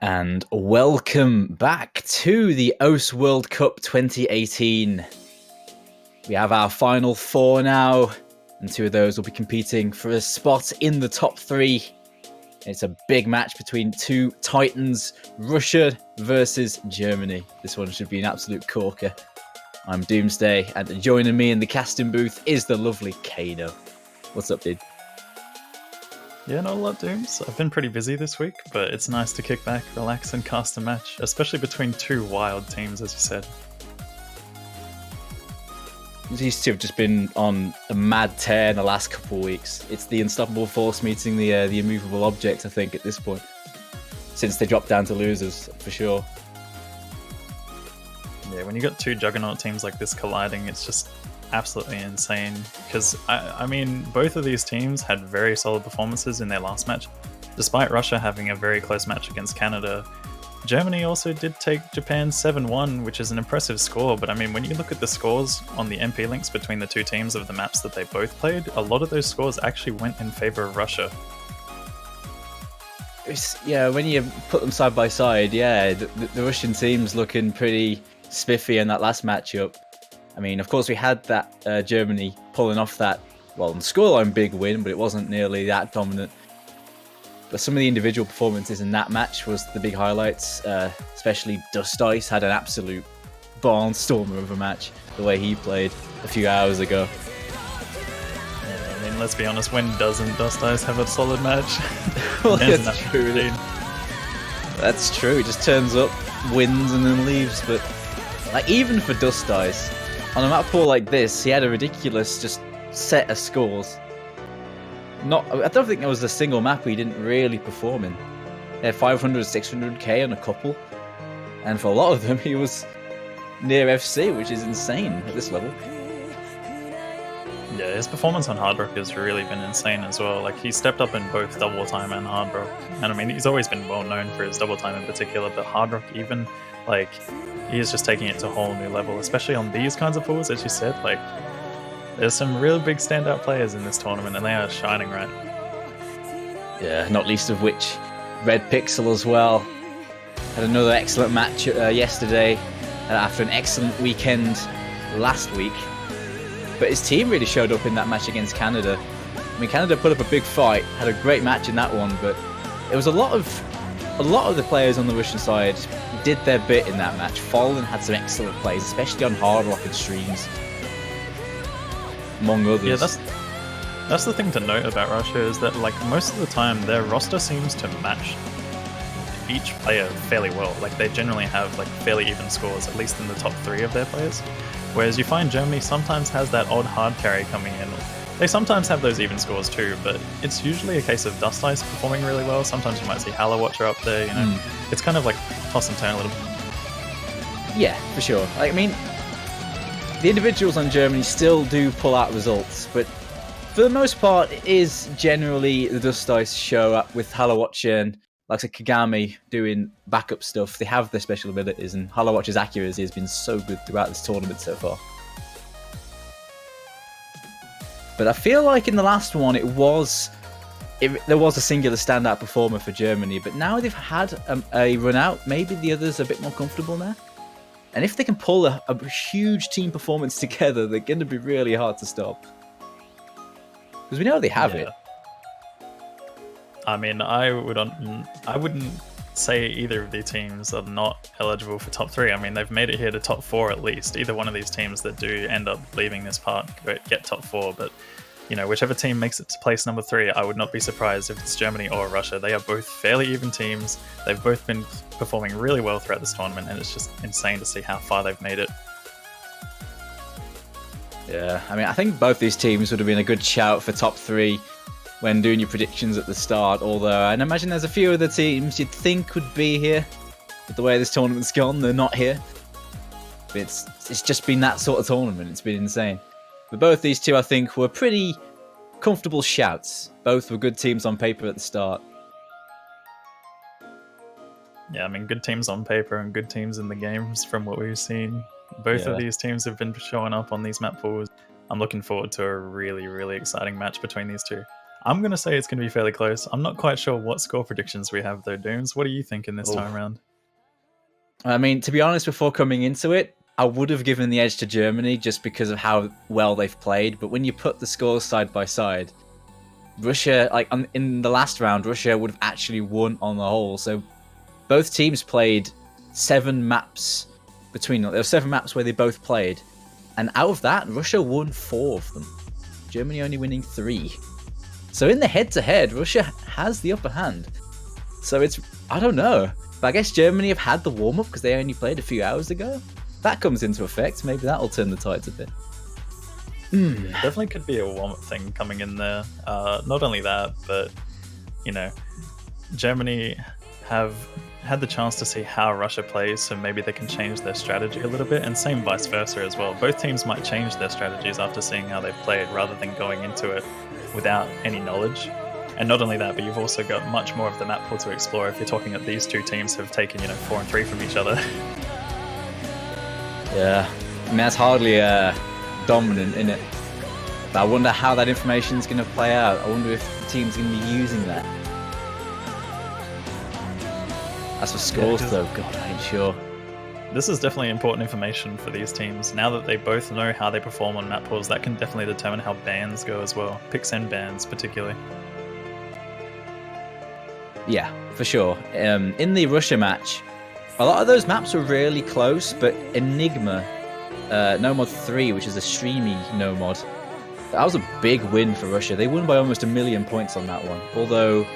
And welcome back to the OS World Cup 2018. We have our final four now, and two of those will be competing for a spot in the top three. It's a big match between two titans, Russia versus Germany. This one should be an absolute corker. I'm Doomsday, and joining me in the casting booth is the lovely Kano. What's up, dude? Yeah, not a lot, Dooms. I've been pretty busy this week, but it's nice to kick back, relax, and cast a match, especially between two wild teams, as you said. These two have just been on a mad tear in the last couple of weeks. It's the unstoppable force meeting the immovable object, I think, at this point. Since they dropped down to losers, for sure. Yeah, when you got two juggernaut teams like this colliding, it's just absolutely insane. Because, I mean, both of these teams had very solid performances in their last match. Despite Russia having a very close match against Canada, Germany also did take Japan 7-1, which is an impressive score, but I mean, when you look at the scores on the MP links between the two teams of the maps that they both played, a lot of those scores actually went in favor of Russia. Yeah, when you put them side by side, yeah, the Russian team's looking pretty spiffy in that last matchup. I mean, of course, we had that Germany pulling off that, well, in scoreline big win, but it wasn't nearly that dominant. But some of the individual performances in that match was the big highlights, especially Dust Ice had an absolute barnstormer of a match, the way he played a few hours ago. Yeah, I mean, let's be honest, when doesn't Dust Ice have a solid match? Well, that's true. That's true, he just turns up, wins, and then leaves. But like, even for Dust Ice, on a map pool like this, he had a ridiculous just set of scores. I don't think there was a single map he didn't really perform in. He had 500, 600k on a couple, and for a lot of them he was near FC, which is insane at this level. Yeah, his performance on Hard Rock has really been insane as well. Like, he stepped up in both Double Time and Hard Rock. And I mean, he's always been well known for his Double Time in particular, but Hard Rock even, like, he is just taking it to a whole new level, especially on these kinds of pools, as you said. Like, there's some real big standout players in this tournament, and they are shining right. Yeah, not least of which Red Pixel as well. Had another excellent match yesterday after an excellent weekend last week. But his team really showed up in that match against Canada. I mean, Canada put up a big fight, had a great match in that one, but it was a lot of the players on the Russian side did their bit in that match. Fallen had some excellent plays, especially on Hard Rock and streams, among others. Yeah, that's the thing to note about Russia, is that, like, most of the time their roster seems to match each player fairly well. Like, they generally have like fairly even scores, at least in the top three of their players. Whereas you find Germany sometimes has that odd hard carry coming in. They sometimes have those even scores too, but it's usually a case of Dust Ice performing really well. Sometimes you might see Hala Watcher up there, you know. It's kind of like toss and turn a little bit. Yeah, for sure. I mean, the individuals on Germany still do pull out results, but for the most part, it is generally the Dust Ice show up with Hala Watcher and like Kagami doing backup stuff. They have their special abilities, and Hala Watcher's accuracy has been so good throughout this tournament so far. But I feel like in the last one, there was a singular standout performer for Germany, but now they've had a run out, maybe the others are a bit more comfortable now. And if they can pull a huge team performance together, they're going to be really hard to stop. Because we know they have it. I mean, I wouldn't say either of the teams are not eligible for top three. I mean, they've made it here to top four at least. Either one of these teams that do end up leaving this part get top four, but you know, whichever team makes it to place number 3, I would not be surprised if it's Germany or Russia. They are both fairly even teams. They've both been performing really well throughout this tournament, and it's just insane to see how far they've made it. Yeah, I mean, I think both these teams would have been a good shout for top 3 when doing your predictions at the start, although I imagine there's a few other teams you'd think would be here. With the way this tournament's gone, they're not here. But it's just been that sort of tournament. It's been insane. But both these two, I think, were pretty comfortable shouts. Both were good teams on paper at the start. Yeah, I mean, good teams on paper and good teams in the games from what we've seen. Both of these teams have been showing up on these map pools. I'm looking forward to a really, really exciting match between these two. I'm going to say it's going to be fairly close. I'm not quite sure what score predictions we have, though, Dooms. What are you thinking this time around? I mean, to be honest, before coming into it, I would have given the edge to Germany just because of how well they've played. But when you put the scores side by side, Russia, like in the last round, Russia would have actually won on the whole. So both teams played 7 maps between them. There were 7 maps where they both played. And out of that, Russia won 4 of them. Germany only winning 3. So in the head-to-head, Russia has the upper hand. So it's, I don't know. But I guess Germany have had the warm-up because they only played a few hours ago. That comes into effect. Maybe that'll turn the tides a bit. Definitely could be a warm-up thing coming in there. Not only that, but, you know, Germany have had the chance to see how Russia plays, so maybe they can change their strategy a little bit, and same vice versa as well. Both teams might change their strategies after seeing how they've played rather than going into it without any knowledge. And not only that, but you've also got much more of the map pool to explore if you're talking that these two teams have taken, 4 and 3 from each other. Yeah, I mean, that's hardly dominant, in it? But I wonder how that information is going to play out. I wonder if the team's going to be using that. As for scores, though, God, I ain't sure. This is definitely important information for these teams. Now that they both know how they perform on map pools, that can definitely determine how bans go as well. Picks and bans, particularly. Yeah, for sure. In the Russia match, a lot of those maps were really close, but Enigma, No Mod 3, which is a streamy No Mod, that was a big win for Russia. They won by almost 1 million points on that one. Although,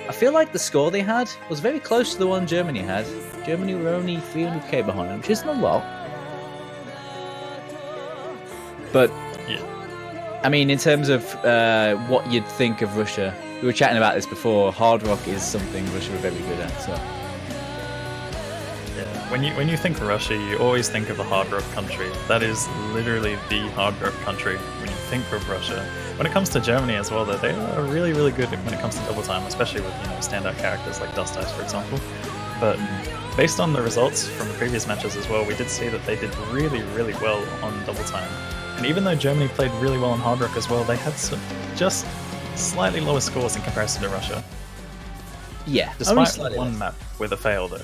I feel like the score they had was very close to the one Germany had. Germany were only 300k behind, which isn't a lot. But, yeah. I mean, in terms of what you'd think of Russia, we were chatting about this before. Hard rock is something Russia are very good at. So, yeah, when you think Russia, you always think of a hard rock country. That is literally the hard rock country when you think of Russia. When it comes to Germany as well, though, they are really, really good when it comes to double time, especially with standout characters like Dust Ice, for example. But based on the results from the previous matches as well, we did see that they did really, really well on double time. And even though Germany played really well on hard rock as well, they had some just slightly lower scores in comparison to Russia. Yeah, despite one map with a fail though.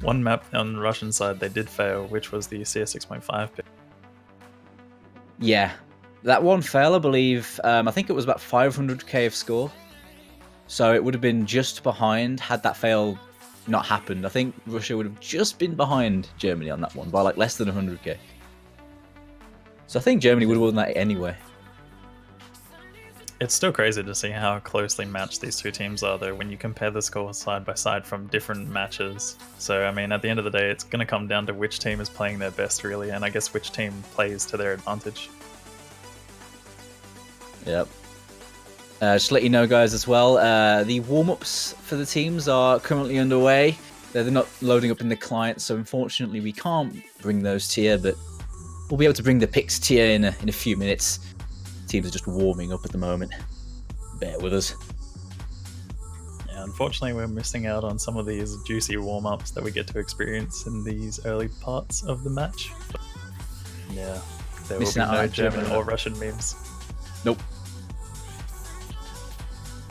One map on the Russian side they did fail, which was the CS6.5 pick. Yeah, that one fail, I believe. I think it was about 500k of score. So it would have been just behind had that fail not happened. I think Russia would have just been behind Germany on that one by like less than 100k. So I think Germany would have won that anyway. It's still crazy to see how closely matched these two teams are, though, when you compare the scores side by side from different matches. So, I mean, at the end of the day, it's going to come down to which team is playing their best, really, and I guess which team plays to their advantage. Yep. Just to let you know, guys, as well, the warm-ups for the teams are currently underway. They're not loading up in the client, so unfortunately we can't bring those to you, but we'll be able to bring the picks to you in a few minutes. Teams are just warming up at the moment. Bear with us. Yeah, unfortunately, we're missing out on some of these juicy warm-ups that we get to experience in these early parts of the match. But yeah, there will be no German or Russian memes. Nope.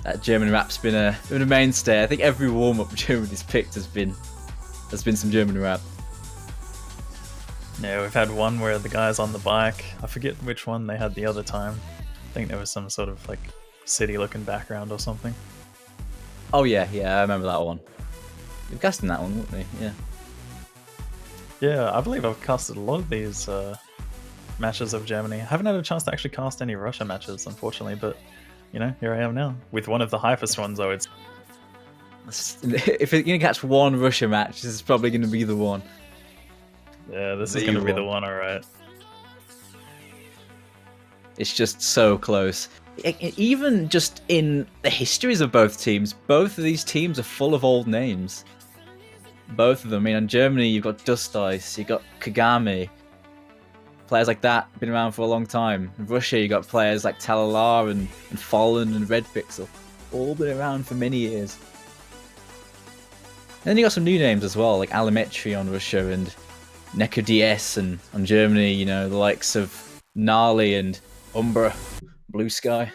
That German rap's been a mainstay. I think every warm-up Germany's picked has been some German rap. Yeah, we've had one where the guy's on the bike. I forget which one they had the other time. I think there was some sort of like city-looking background or something. Oh yeah, I remember that one. We've casted that one, wouldn't we? Yeah. Yeah, I believe I've casted a lot of these matches of Germany. I haven't had a chance to actually cast any Russia matches, unfortunately, but here I am now with one of the hypest ones, I would say. If you're gonna catch one Russia match, this is probably gonna be the one. Yeah, this is going to be the one, alright. It's just so close. Even just in the histories of both teams, both of these teams are full of old names. Both of them. I mean, in Germany, you've got Dust Ice, you've got Kagame. Players like that, been around for a long time. In Russia, you've got players like Talala and Fallen and Red Pixel. All been around for many years. And then you got some new names as well, like Alimetri on Russia and Neko DS, and on Germany, the likes of Gnarly and Umbra, Blue Sky.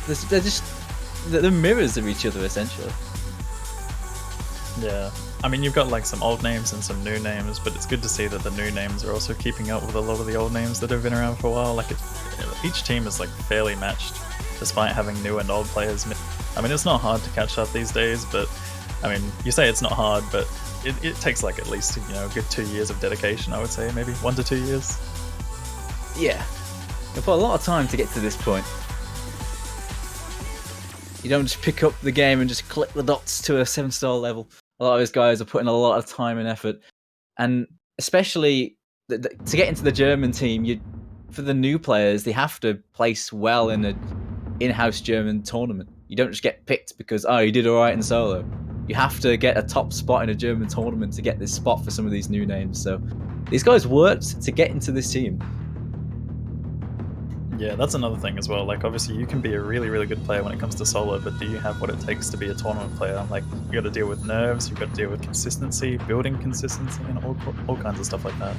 they're mirrors of each other essentially. Yeah. I mean, you've got like some old names and some new names, but it's good to see that the new names are also keeping up with a lot of the old names that have been around for a while. Like, each team is like fairly matched, despite having new and old players. I mean, it's not hard to catch up these days, but I mean, you say it's not hard, but it takes like at least, you know, a good 2 years of dedication, I would say, maybe 1 to 2 years. Yeah, you put a lot of time to get to this point. You don't just pick up the game and just click the dots to a 7-star level. A lot of those guys are putting a lot of time and effort, and especially to get into the German team, for the new players, they have to place well in an in-house German tournament. You don't just get picked because, oh, you did all right in solo. You have to get a top spot in a German tournament to get this spot for some of these new names. So these guys worked to get into this team. Yeah, that's another thing as well. Like, obviously, you can be a really, really good player when it comes to solo, but do you have what it takes to be a tournament player? Like, you got to deal with nerves, you've got to deal with consistency, building consistency, and all kinds of stuff like that.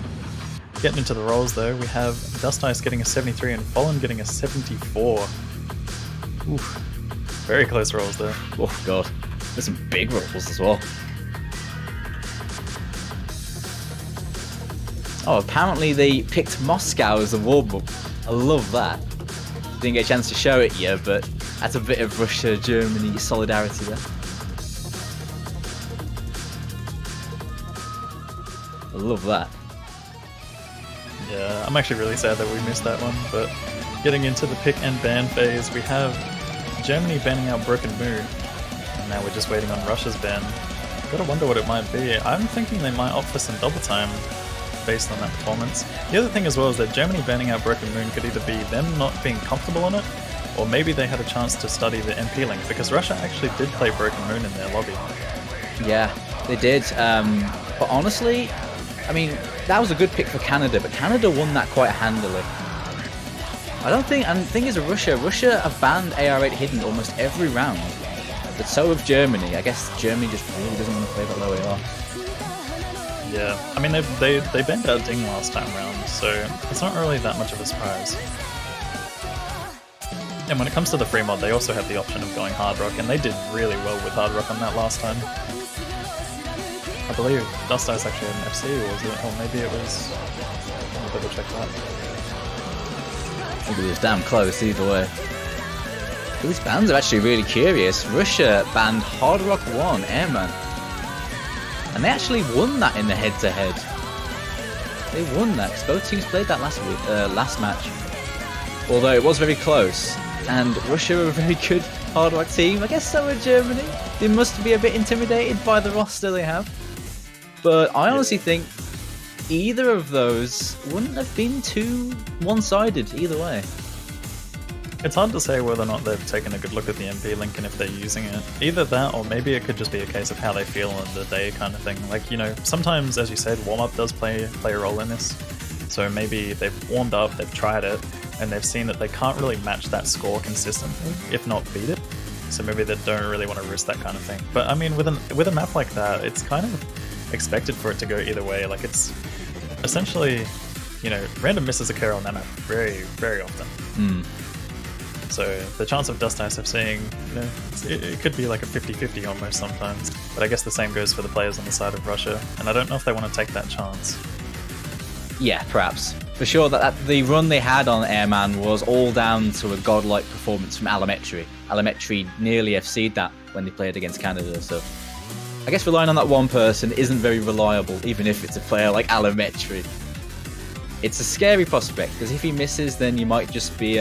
Getting into the rolls, though, we have Dust Ice getting a 73 and Fallen getting a 74. Oof. Very close rolls there. Oh, God. There's some big rolls as well. Oh, apparently they picked Moscow as a warm-up. I love that. Didn't get a chance to show it yet, but that's a bit of Russia-Germany solidarity there. I love that. Yeah, I'm actually really sad that we missed that one, but getting into the pick and ban phase, we have Germany banning out Broken Moon, and now we're just waiting on Russia's ban. Gotta wonder what it might be. I'm thinking they might opt for some double time based on that performance. The other thing as well is that Germany banning out Broken Moon could either be them not being comfortable on it, or maybe they had a chance to study the MP link, because Russia actually did play Broken Moon in their lobby. Yeah, they did. But honestly, I mean, that was a good pick for Canada, but Canada won that quite handily. I don't think, and the thing is, Russia have banned AR8 hidden almost every round, but so have Germany. I guess Germany just really doesn't want to play that low AR. Yeah, I mean, they banned out Ding last time round, so it's not really that much of a surprise. And when it comes to the free mod, they also have the option of going Hard Rock, and they did really well with Hard Rock on that last time. I believe Dust Ice actually had an FC, was it? Or maybe it was... Let me double check that. I think it was damn close either way. These bans are actually really curious. Russia banned Hard Rock 1 Airman. And they actually won that in the head-to-head. They won that, because both teams played that last match. Although it was very close. And Russia are a very good Hard Rock team. I guess so are Germany. They must be a bit intimidated by the roster they have. But I honestly think either of those wouldn't have been too one-sided either way. It's hard to say whether or not they've taken a good look at the MP link and if they're using it. Either that, or maybe it could just be a case of how they feel on the day kind of thing. Like, you know, sometimes, as you said, warm-up does play a role in this. So maybe they've warmed up, they've tried it, and they've seen that they can't really match that score consistently, if not beat it. So maybe they don't really want to risk that kind of thing. But I mean, with a map like that, it's kind of expected for it to go either way. Like, it's essentially, you know, random misses occur on that map very, very often. So the chance of Dust Ice seeing, you know, it could be like a 50-50 almost sometimes. But I guess the same goes for the players on the side of Russia, and I don't know if they want to take that chance. Yeah, perhaps. For sure, that the run they had on Airman was all down to a godlike performance from Alametri. Alametri nearly FC'd that when they played against Canada, so I guess relying on that one person isn't very reliable, even if it's a player like Alametri. It's a scary prospect, because if he misses, then you might just be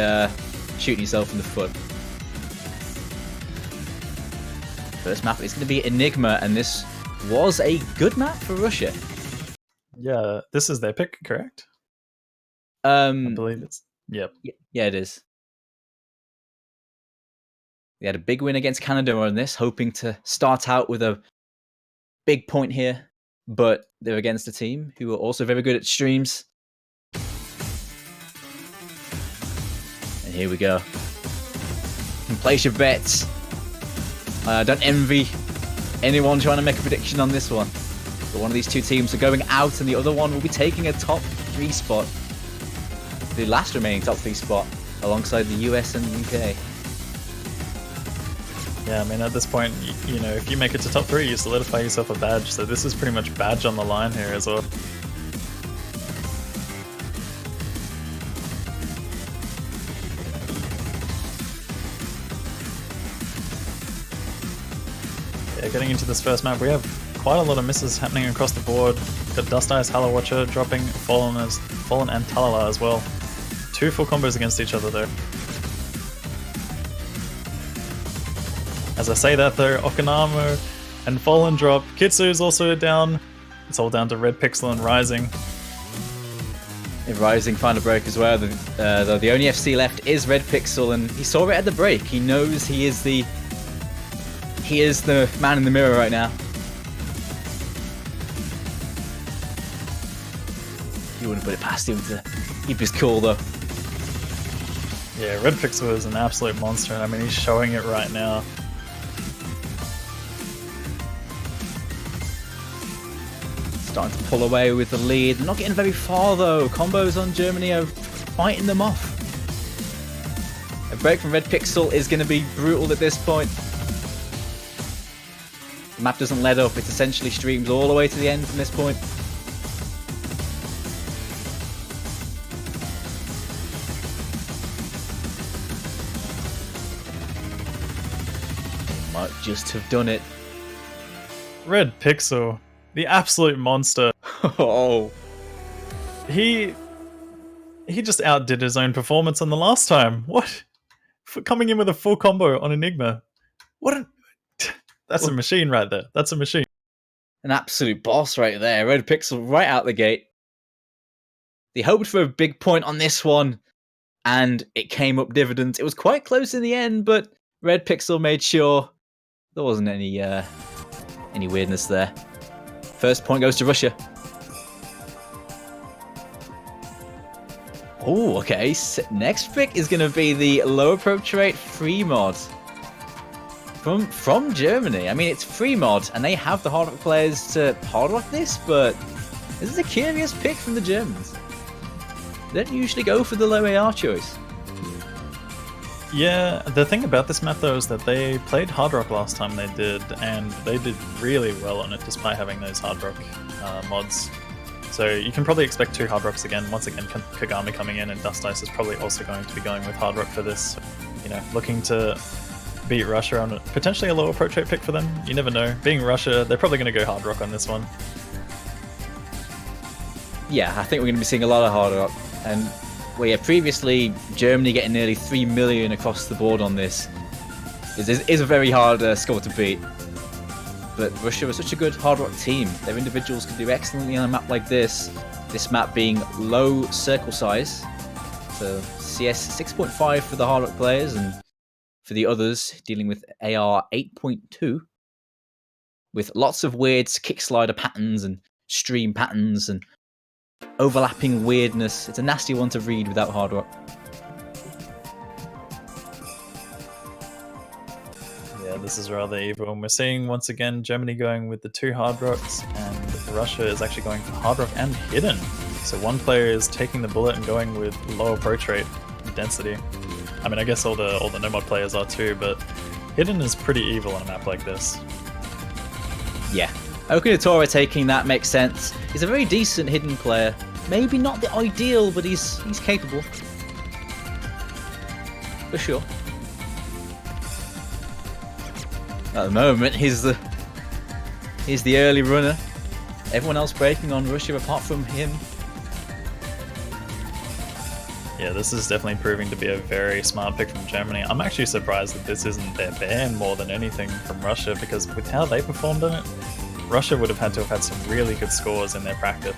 shooting yourself in the foot. First map is going to be Enigma, and this was a good map for Russia. Yeah, this is their pick, correct? I believe it's... Yep. Yeah, it is. They had a big win against Canada on this, hoping to start out with a big point here, but they're against a team who are also very good at streams. And here we go. You can place your bets. Don't envy anyone trying to make a prediction on this one. But one of these two teams are going out and the other one will be taking a top 3 spot. The last remaining top 3 spot alongside the US and the UK. Yeah, I mean, at this point, you know, if you make it to top 3, you solidify yourself a badge, so this is pretty much badge on the line here as well. Yeah, getting into this first map, we have quite a lot of misses happening across the board. Got Dust Ice, Hallow Watcher dropping, Fallen and Talala as well. 2 full combos against each other though. As I say that though, Okanamo and Fallen drop. Kitsu is also down. It's all down to Red Pixel and Rising. Rising find a break as well. Though the only FC left is Red Pixel, and he saw it at the break. He knows he is the man in the mirror right now. You wouldn't put it past him to keep his cool though. Yeah, Red Pixel is an absolute monster, and I mean he's showing it right now. Starting to pull away with the lead. Not getting very far though. Combos on Germany are fighting them off. A break from Red Pixel is going to be brutal at this point. The map doesn't let up. It essentially streams all the way to the end from this point. Might just have done it. Red Pixel, the absolute monster. Oh. He just outdid his own performance on the last time. What? For coming in with a full combo on Enigma. What a... That's a machine right there. That's a machine. An absolute boss right there. Red Pixel right out the gate. They hoped for a big point on this one, and it came up dividends. It was quite close in the end, but Red Pixel made sure there wasn't any weirdness there. First point goes to Russia. Oh, okay. Next pick is going to be the low approach rate free mod from Germany. I mean, it's free mod, and they have the hard rock players to hard rock this, but this is a curious pick from the Germans. They don't usually go for the low AR choice. Yeah, the thing about this map though is that they played hard rock last time they did, and they did really well on it despite having those hard rock mods. So you can probably expect 2 hard rocks again. Once again, Kagami coming in, and Dust Ice is probably also going to be going with hard rock for this. You know, looking to beat Russia on potentially a low approach rate pick for them. You never know. Being Russia, they're probably going to go hard rock on this one. Yeah, I think we're going to be seeing a lot of hard rock. And well, yeah, previously Germany getting nearly 3 million across the board on this is a very hard score to beat. But Russia was such a good hard rock team. Their individuals could do excellently on a map like this. This map being low circle size. So CS 6.5 for the hard rock players, and for the others dealing with AR 8.2. With lots of weird kick slider patterns and stream patterns and overlapping weirdness. It's a nasty one to read without hard rock. Yeah, this is rather evil. And we're seeing once again Germany going with the 2 hard rocks, and Russia is actually going for hard rock and hidden. So one player is taking the bullet and going with low approach rate density. I mean, I guess all the no-mod players are too, but hidden is pretty evil on a map like this. Yeah. Okunatora taking that makes sense. He's a very decent hidden player. Maybe not the ideal, but he's capable. For sure. At the moment, he's the early runner. Everyone else breaking on Russia apart from him. Yeah, this is definitely proving to be a very smart pick from Germany. I'm actually surprised that this isn't their ban more than anything from Russia, because with how they performed on it, Russia would have had to have had some really good scores in their practice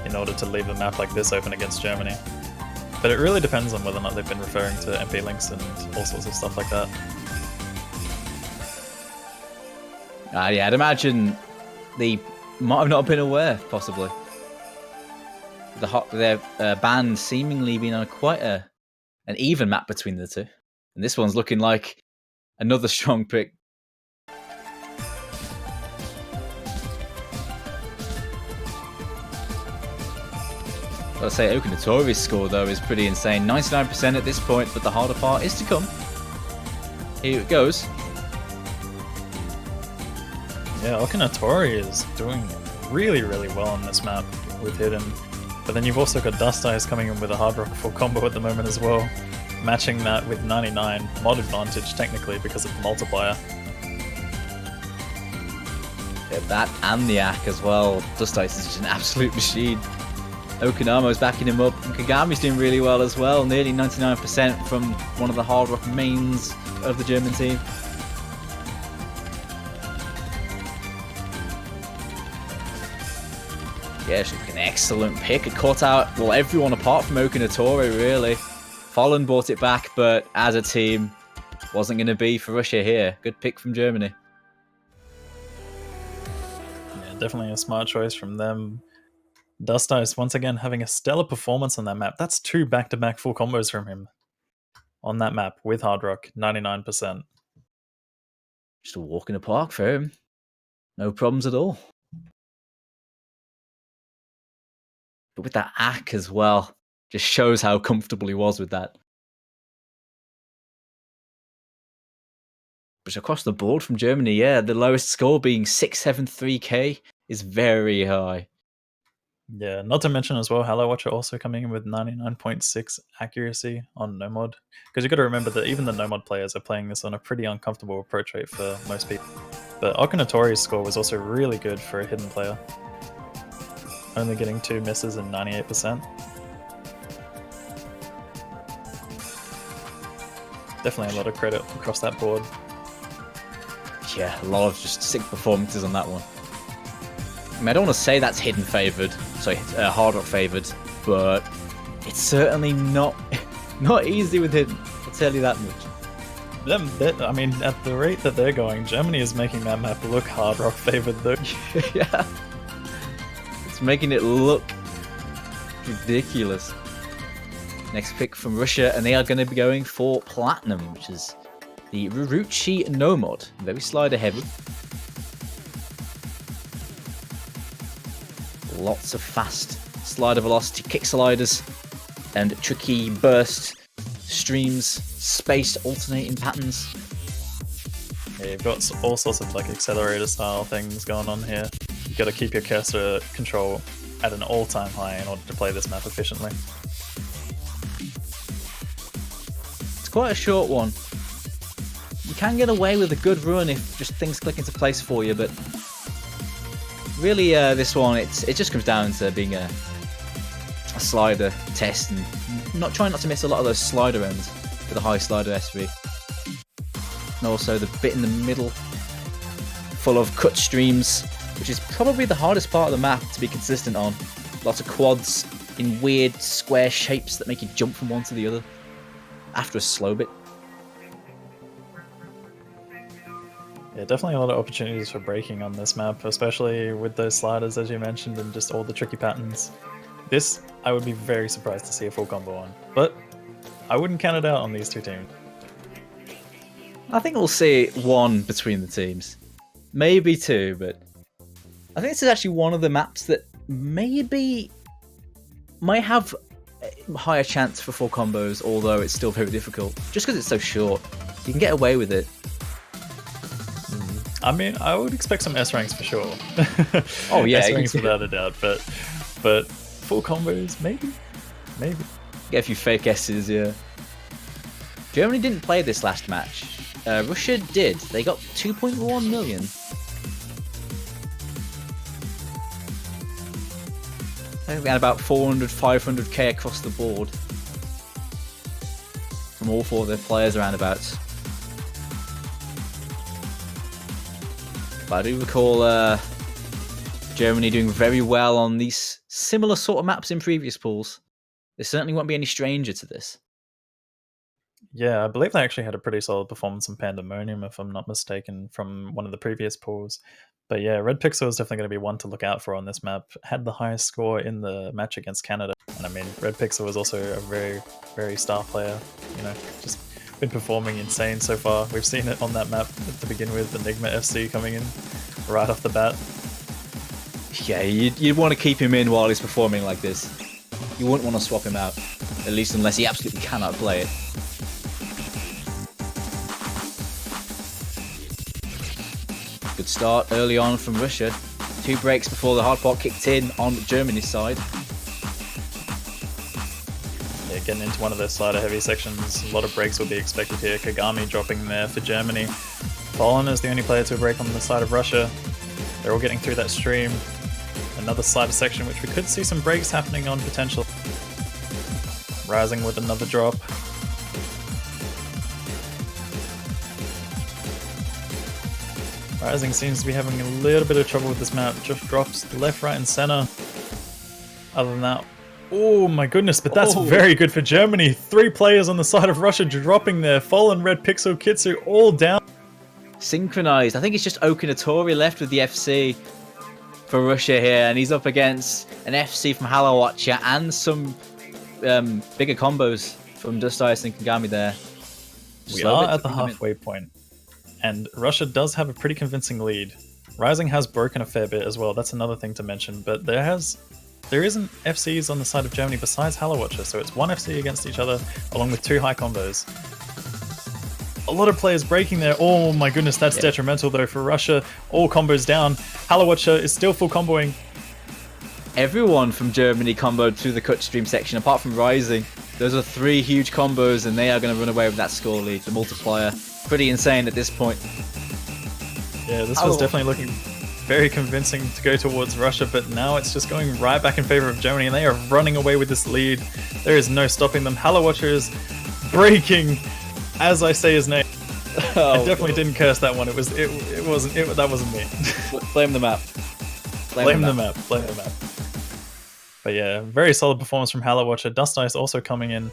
in order to leave a map like this open against Germany. But it really depends on whether or not they've been referring to MP links and all sorts of stuff like that. Yeah, I'd imagine they might have not been aware, possibly. Their band seemingly being on quite an even map between the two. And this one's looking like another strong pick. Gotta say, Okunatori's score, though, is pretty insane. 99% at this point, but the harder part is to come. Here it goes. Yeah, Okinatori is doing really, really well on this map with Hidden. But then you've also got Dust Eyes coming in with a Hard Rock full combo at the moment as well, matching that with 99 mod advantage technically because of the multiplier. Yeah, that and the Ak as well. Dust Ice is just an absolute machine. Okinamo's backing him up, and Kagami's doing really well as well, nearly 99% from one of the Hard Rock mains of the German team. Yeah, she's an excellent pick. It caught out, well, everyone apart from Okinatori, really. Folland brought it back, but as a team, wasn't going to be for Russia here. Good pick from Germany. Yeah, definitely a smart choice from them. Dust Ice once again having a stellar performance on that map. That's 2 back-to-back full combos from him on that map with Hard Rock, 99%. Just a walk in the park for him. No problems at all. But with that Ak as well, just shows how comfortable he was with that. But across the board from Germany, yeah, the lowest score being 673k is very high. Yeah, not to mention as well, Hello Watcher also coming in with 99.6 accuracy on no mod. Because you got to remember that even the no mod players are playing this on a pretty uncomfortable approach rate for most people. But Okinatori's score was also really good for a hidden player. Only getting 2 misses and 98%. Definitely a lot of credit across that board. Yeah, a lot of just sick performances on that one. I mean, I don't want to say that's hidden favoured, sorry, Hard Rock favoured, but it's certainly not easy with hidden. I'll tell you that much. I mean, at the rate that they're going, Germany is making that map look Hard Rock favoured though. Yeah, it's making it look ridiculous. Next pick from Russia, and they are going to be going for Platinum, which is the Ruruchi no mod. Very slider heavy. Lots of fast slider velocity kick sliders and tricky burst streams, spaced alternating patterns. Yeah, you've got all sorts of like accelerator style things going on here. You've got to keep your cursor control at an all-time high in order to play this map efficiently. It's quite a short one. You can get away with a good run if just things click into place for you, but really, this one, it just comes down to being a slider test and trying not to miss a lot of those slider ends with a high slider SV. And also the bit in the middle, full of cut streams, which is probably the hardest part of the map to be consistent on. Lots of quads in weird square shapes that make you jump from one to the other after a slow bit. Yeah, definitely a lot of opportunities for breaking on this map, especially with those sliders as you mentioned and just all the tricky patterns. This, I would be very surprised to see a full combo on, but I wouldn't count it out on these two teams. I think we'll see one between the teams. Maybe two, but I think this is actually one of the maps that maybe might have a higher chance for full combos, although it's still very difficult. Just because it's so short. You can get away with it. I mean, I would expect some S ranks for sure. Oh yeah, S ranks without a doubt, but full combos, maybe. Get a few fake S's, yeah. Germany didn't play this last match. Russia did. They got 2.1 million. I think we had about 400, 500k across the board from all 4 of their players around about. But I do recall Germany doing very well on these similar sort of maps in previous pools. They certainly won't be any stranger to this. Yeah, I believe they actually had a pretty solid performance in Pandemonium, if I'm not mistaken, from one of the previous pools. But yeah, Red Pixel is definitely going to be one to look out for on this map. Had the highest score in the match against Canada. And I mean, Red Pixel is also a very, very star player. You know, just been performing insane so far. We've seen it on that map to begin with, Enigma FC coming in right off the bat. Yeah, you'd want to keep him in while he's performing like this. You wouldn't want to swap him out, at least unless he absolutely cannot play it. Good start early on from Russia. 2 breaks before the hard part kicked in on Germany's side. Yeah, getting into one of those slider heavy sections. A lot of breaks will be expected here. Kagami dropping there for Germany. Fallen is the only player to break on the side of Russia. They're all getting through that stream. Another slider section, which we could see some breaks happening on potential. Rising with another drop. Rising seems to be having a little bit of trouble with this map. Just drops left, right, and center. Other than that, oh my goodness, but that's very good for Germany. 3 players on the side of Russia dropping there. Fallen, Red Pixel, Kitsu all down. Synchronized. I think it's just Okinatori left with the FC for Russia here, and he's up against an FC from Halawatcha and some bigger combos from Dust Ice and Kagami there. We are at the halfway point. And Russia does have a pretty convincing lead. Rising has broken a fair bit as well, that's another thing to mention, but there isn't FCs on the side of Germany besides Halawatcha, so it's 1 FC against each other, along with 2 high combos. A lot of players breaking there. Oh my goodness, that's detrimental though for Russia. All combos down. Halawatcha is still full comboing. Everyone from Germany comboed through the cut stream section, apart from Rising. Those are 3 huge combos, and they are going to run away with that score lead. The multiplier, pretty insane at this point. Yeah, this was definitely looking very convincing to go towards Russia, but now it's just going right back in favor of Germany, and they are running away with this lead. There is no stopping them. Halawatcha is breaking as I say his name. I definitely didn't curse that one. That wasn't me. Blame the map. Blame the map. But yeah, very solid performance from Halawatcha. Dust Ice also coming in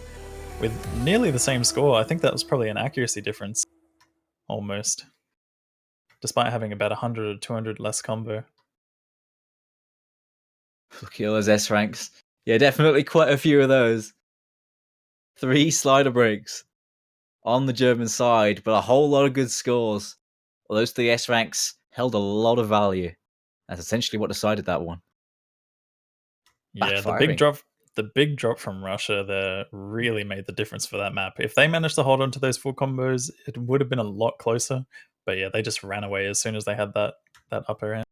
with nearly the same score. I think that was probably an accuracy difference. Almost. Despite having about 100 or 200 less combo. Look at all those S ranks. Yeah, definitely quite a few of those. 3 slider breaks on the German side, but a whole lot of good scores. Well, those 3 S ranks held a lot of value. That's essentially what decided that one. Yeah, the big drop from Russia there really made the difference for that map. If they managed to hold on to those full combos, it would have been a lot closer. But yeah, they just ran away as soon as they had that upper end.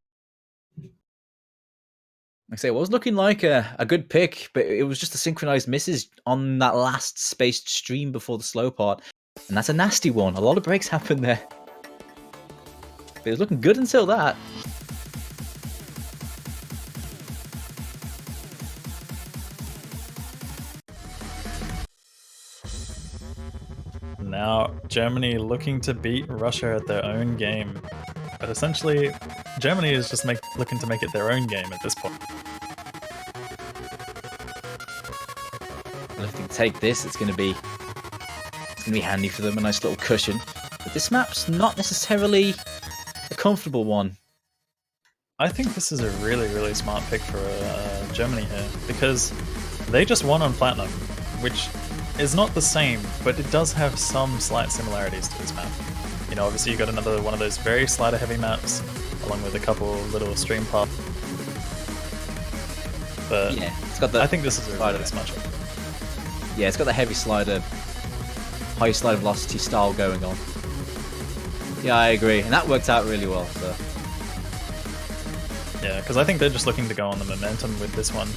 Like I say, it was looking like a good pick, but it was just the synchronized misses on that last spaced stream before the slow part. And that's a nasty one. A lot of breaks happened there. But it was looking good until that. Now, Germany looking to beat Russia at their own game. But essentially, Germany is just looking to make it their own game at this point. If they can take this, it's going to be handy for them, a nice little cushion. But this map's not necessarily a comfortable one. I think this is a really, really smart pick for Germany here, because they just won on Platinum, which is not the same, but it does have some slight similarities to this map. You know, obviously you got another one of those very slider heavy maps, along with a couple little stream paths. But yeah, it's got the I think this is a really smart pick. Yeah, it's got the heavy slider, high slider velocity style going on. Yeah, I agree, and that worked out really well. So yeah, because I think they're just looking to go on the momentum with this one.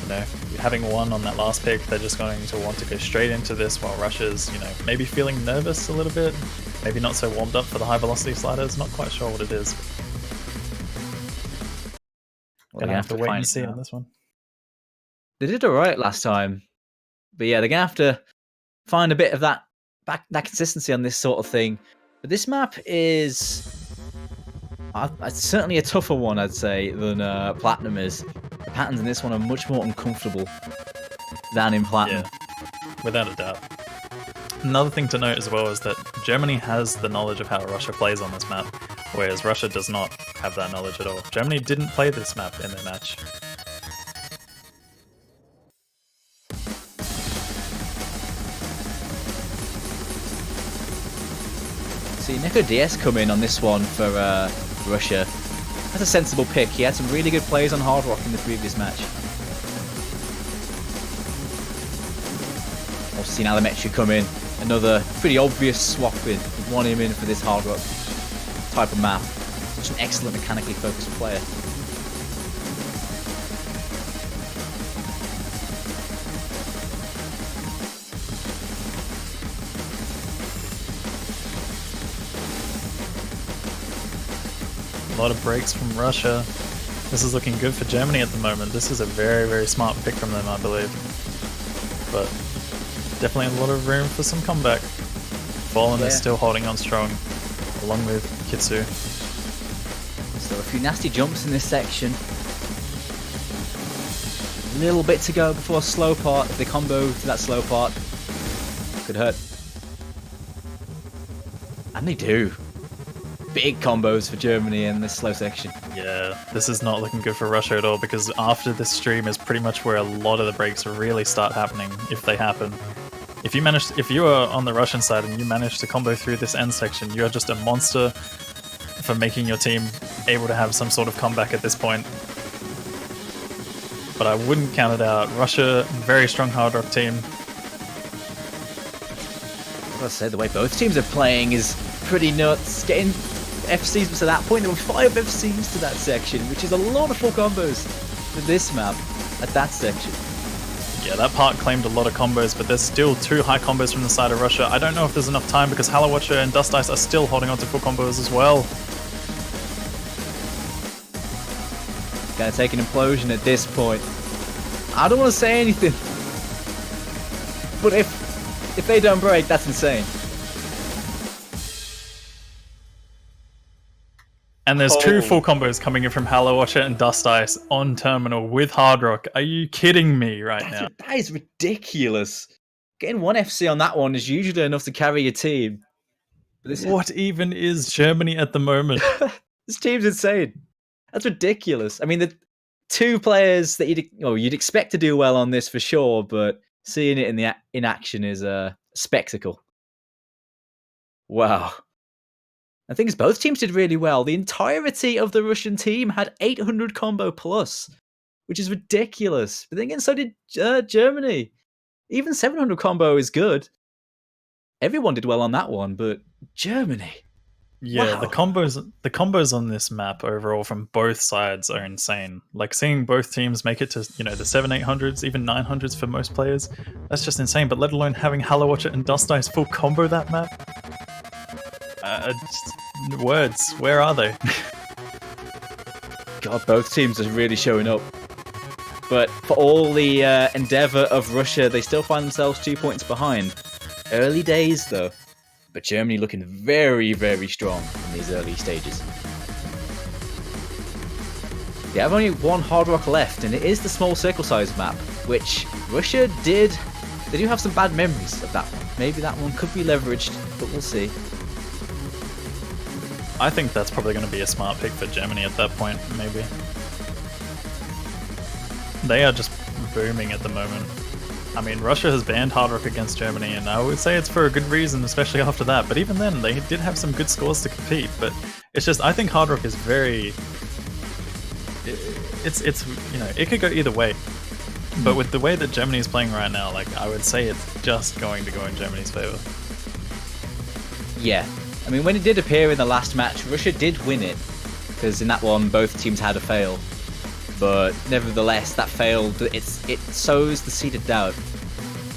You know, having won on that last pick, they're just going to want to go straight into this, while Russia's, you know, maybe feeling nervous a little bit, maybe not so warmed up for the high velocity sliders. Not quite sure what it is. Gonna have to wait and see on this one. They did alright last time, but yeah, they're gonna have to find a bit of that consistency on this sort of thing. But this map is certainly a tougher one, I'd say, than Platinum is. The patterns in this one are much more uncomfortable than in Platinum. Yeah, without a doubt. Another thing to note as well is that Germany has the knowledge of how Russia plays on this map, whereas Russia does not have that knowledge at all. Germany didn't play this map in their match. See, Nico DS come in on this one for Russia. That's a sensible pick. He had some really good plays on Hard Rock in the previous match. Also seen Alametri come in. Another pretty obvious swap in. Want him in for this Hard Rock type of map. such an excellent mechanically focused player. A lot of breaks from Russia. This is looking good for Germany at the moment. This is a very, very smart pick from them, I believe. But definitely a lot of room for some comeback. Fallen is still holding on strong, along with Kitsu. So a few nasty jumps in this section. A little bit to go before a slow part. If they combo to that slow part, could hurt. And they do. Big combos for Germany in this slow section. Yeah, this is not looking good for Russia at all, because after this stream is pretty much where a lot of the breaks really start happening, if they happen. If you are on the Russian side and you manage to combo through this end section, you are just a monster for making your team able to have some sort of comeback at this point. But I wouldn't count it out. Russia, very strong hard rock team. As I said, the way both teams are playing is pretty nuts. Getting FCs to that point, there were 5 FCs to that section, which is a lot of full combos for this map at that section. Yeah, that part claimed a lot of combos, but there's still 2 high combos from the side of Russia. I don't know if there's enough time, because Halawatcher and Dust Ice are still holding on to full combos as well. Gonna take an implosion at this point. I don't want to say anything, but if they don't break, that's insane. And there's 2 full combos coming in from Halawatcher and Dust Ice on terminal with Hard Rock. Are you kidding me right now? That is ridiculous. Getting 1 FC on that one is usually enough to carry your team. But what even is Germany at the moment? This team's insane. That's ridiculous. I mean, the 2 players that you'd expect to do well on this for sure, but seeing it in action is a spectacle. Wow. I think both teams did really well. The entirety of the Russian team had 800 combo plus, which is ridiculous. But then again, so did Germany. Even 700 combo is good. Everyone did well on that one, but Germany. Yeah, wow. the combos on this map overall from both sides are insane. Like seeing both teams make it to, the 700-800s, even 900s for most players, that's just insane. But let alone having Halawatcher and Dust Ice full combo that map. Words, where are they? God, both teams are really showing up. But for all the endeavour of Russia, they still find themselves 2 points behind. Early days, though. But Germany looking very, very strong in these early stages. They have only 1 Hard Rock left, and it is the small circle size map, which Russia did. They do have some bad memories of that one. Maybe that one could be leveraged, but we'll see. I think that's probably going to be a smart pick for Germany at that point, maybe. They are just booming at the moment. I mean, Russia has banned Hard Rock against Germany, and I would say it's for a good reason, especially after that. But even then, they did have some good scores to compete. But it's just, I think Hard Rock is very... it could go either way. But with the way that Germany is playing right now, I would say it's just going to go in Germany's favor. Yeah. I mean, when it did appear in the last match, Russia did win it, because in that one, both teams had a fail. But nevertheless, that failed. It sows the seed of doubt.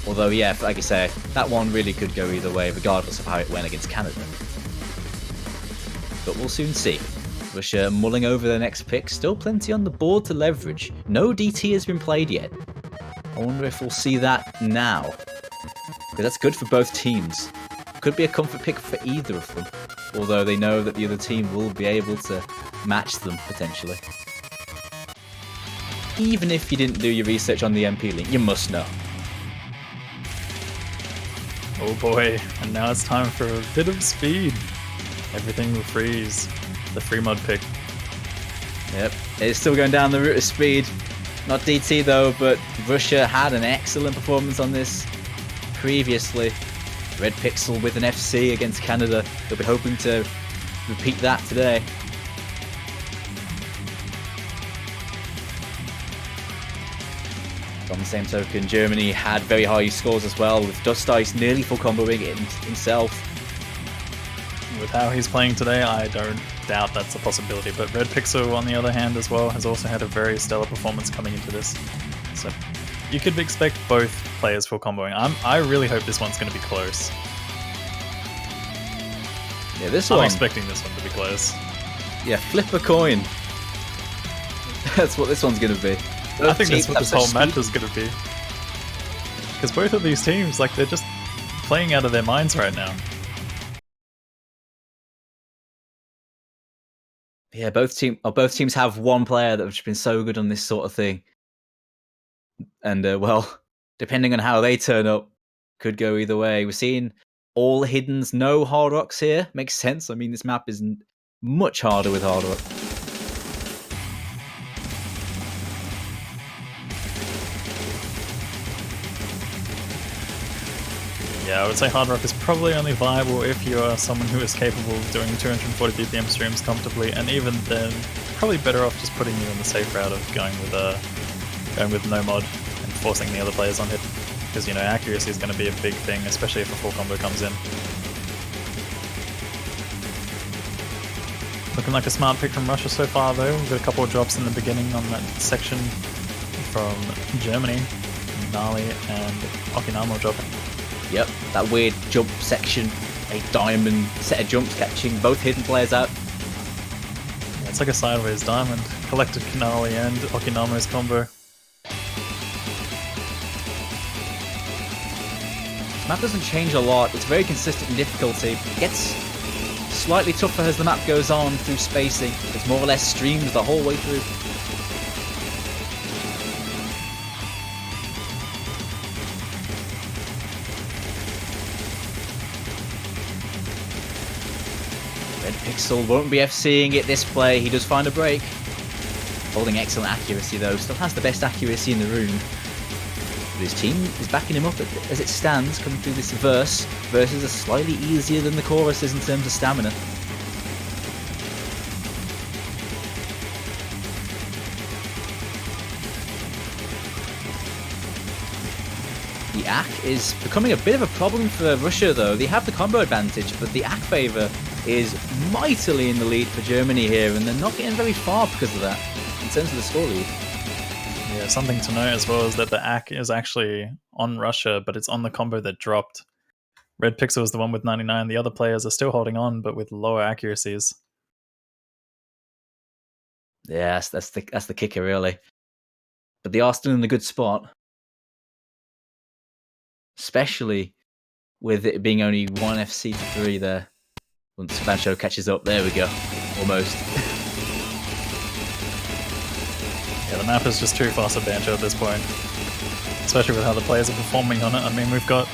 Although, yeah, like I say, that one really could go either way, regardless of how it went against Canada. But we'll soon see. Russia mulling over their next pick, still plenty on the board to leverage. No DT has been played yet. I wonder if we'll see that now, because that's good for both teams. Could be a comfort pick for either of them, although they know that the other team will be able to match them, potentially. Even if you didn't do your research on the MP link, you must know. Oh boy, and now it's time for a bit of speed. Everything will freeze. The free mod pick. Yep, it's still going down the route of speed. Not DT though, but Russia had an excellent performance on this previously. Red Pixel with an FC against Canada. They'll be hoping to repeat that today. On the same token, Germany had very high scores as well, with Dust Ice nearly full comboing it himself. With how he's playing today, I don't doubt that's a possibility. But Red Pixel, on the other hand, as well, has also had a very stellar performance coming into this. So you could expect both players full comboing. I really hope this one's going to be close. Yeah, I'm expecting this one to be close. Yeah, flip a coin. That's what this one's going to be. I think that's what this whole match is going to be. Because both of these teams, like, they're just playing out of their minds right now. Yeah, both teams have one player that has been so good on this sort of thing. And, well, depending on how they turn up, could go either way. We're seeing all hiddens, no hard rocks here. Makes sense. I mean, this map is much harder with hard rock. Yeah, I would say hard rock is probably only viable if you are someone who is capable of doing 240 BPM streams comfortably, and even then, probably better off just putting you in the safe route of going with no mod and forcing the other players on hit. Because, you know, accuracy is going to be a big thing, especially if a full combo comes in. Looking like a smart pick from Russia so far, though. We've got a couple of drops in the beginning on that section from Germany. Gnarly and Okinama dropping. Yep, that weird jump section, a diamond set of jumps catching both hidden players out. Yeah, it's like a sideways diamond. Collected Kanali and Okinama's combo. Map doesn't change a lot, it's very consistent in difficulty. It gets slightly tougher as the map goes on through spacing. It's more or less streams the whole way through. Red Pixel won't be FCing it this play, he does find a break. Holding excellent accuracy though, still has the best accuracy in the room. But his team is backing him up as it stands, coming through this verse. Verses are slightly easier than the choruses in terms of stamina. The ACK is becoming a bit of a problem for Russia though. They have the combo advantage, but the ACK favor is mightily in the lead for Germany here, and they're not getting very far because of that, in terms of the score lead. Yeah, something to note as well is that the ACK is actually on Russia, but it's on the combo that dropped. Red Pixel is the one with 99, the other players are still holding on, but with lower accuracies. Yeah, that's the kicker really. But they are still in a good spot. Especially with it being only 1 FC to 3 there. Once Bancho catches up, there we go. Almost. Yeah, the map is just too fast for Bancho at this point. Especially with how the players are performing on it. I mean, we've got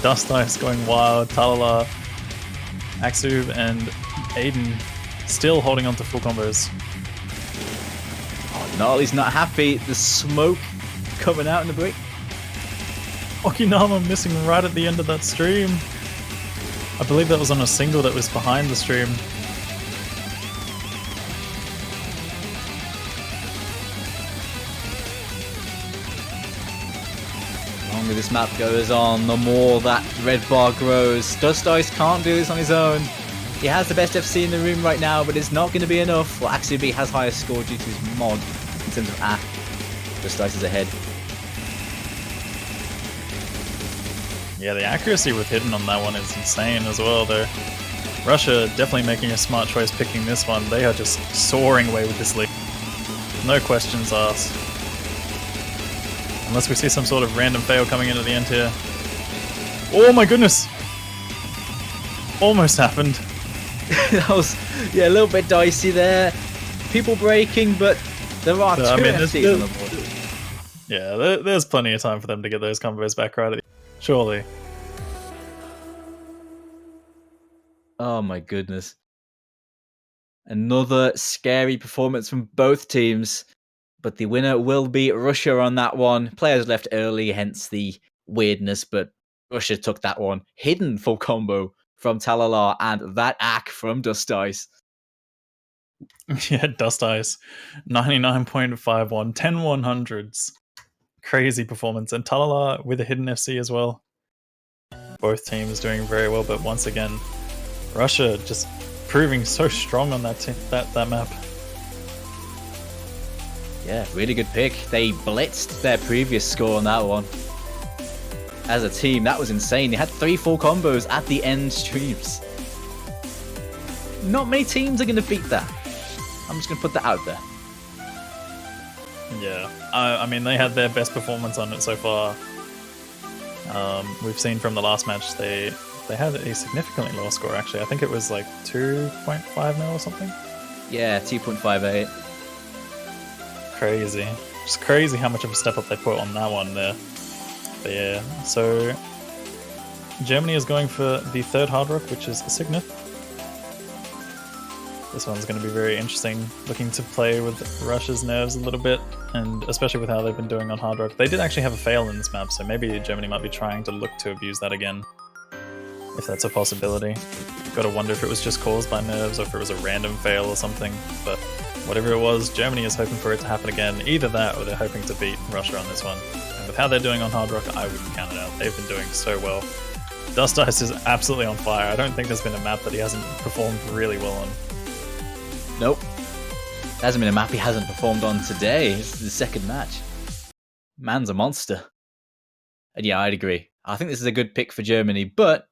Dust Ice going wild, Talala, Axub, and Aiden still holding on to full combos. Oh, Gnarly's not happy. The smoke coming out in the break. Okinama missing right at the end of that stream. I believe that was on a single that was behind the stream. The longer this map goes on, the more that red bar grows. Dust Ice can't do this on his own. He has the best FC in the room right now, but it's not going to be enough. Well, Axubi has higher score due to his mod in terms of ACK. Dust Ice is ahead. Yeah, the accuracy with hidden on that one is insane as well, though. Russia definitely making a smart choice picking this one. They are just soaring away with this lead. No questions asked. Unless we see some sort of random fail coming in at the end here. Oh my goodness! Almost happened. That was, yeah, a little bit dicey there. People breaking, but there are two FCs on the board. Yeah, there's plenty of time for them to get those combos back right at the surely. Oh my goodness. Another scary performance from both teams, but the winner will be Russia on that one. Players left early, hence the weirdness, but Russia took that one. Hidden full combo from Talala and that ACK from Dust Ice. Yeah, Dust Ice. 99.51, 10 100s. Crazy performance. And Talala with a hidden FC as well. Both teams doing very well, but once again, Russia just proving so strong on that that map. Yeah, really good pick. They blitzed their previous score on that one. As a team, that was insane. They had 3 full combos at the end streams. Not many teams are going to beat that. I'm just going to put that out there. Yeah, I mean, they had their best performance on it so far. We've seen from the last match, they had a significantly lower score, actually. I think it was like 2.5 mil or something. Yeah, 2.58. Crazy. Just crazy how much of a step up they put on that one there. But yeah, so Germany is going for the 3rd Hard Rock, which is Signet. This one's going to be very interesting, looking to play with Russia's nerves a little bit, and especially with how they've been doing on Hard Rock. They did actually have a fail in this map, so maybe Germany might be trying to look to abuse that again, if that's a possibility. Gotta wonder if it was just caused by nerves or if it was a random fail or something, but whatever it was, Germany is hoping for it to happen again. Either that or they're hoping to beat Russia on this one. And with how they're doing on Hard Rock, I wouldn't count it out. They've been doing so well. Dust Ice is absolutely on fire. I don't think there's been a map that he hasn't performed really well on. Nope. There hasn't been a map he hasn't performed on today. This is the second match. Man's a monster. And yeah, I'd agree. I think this is a good pick for Germany, but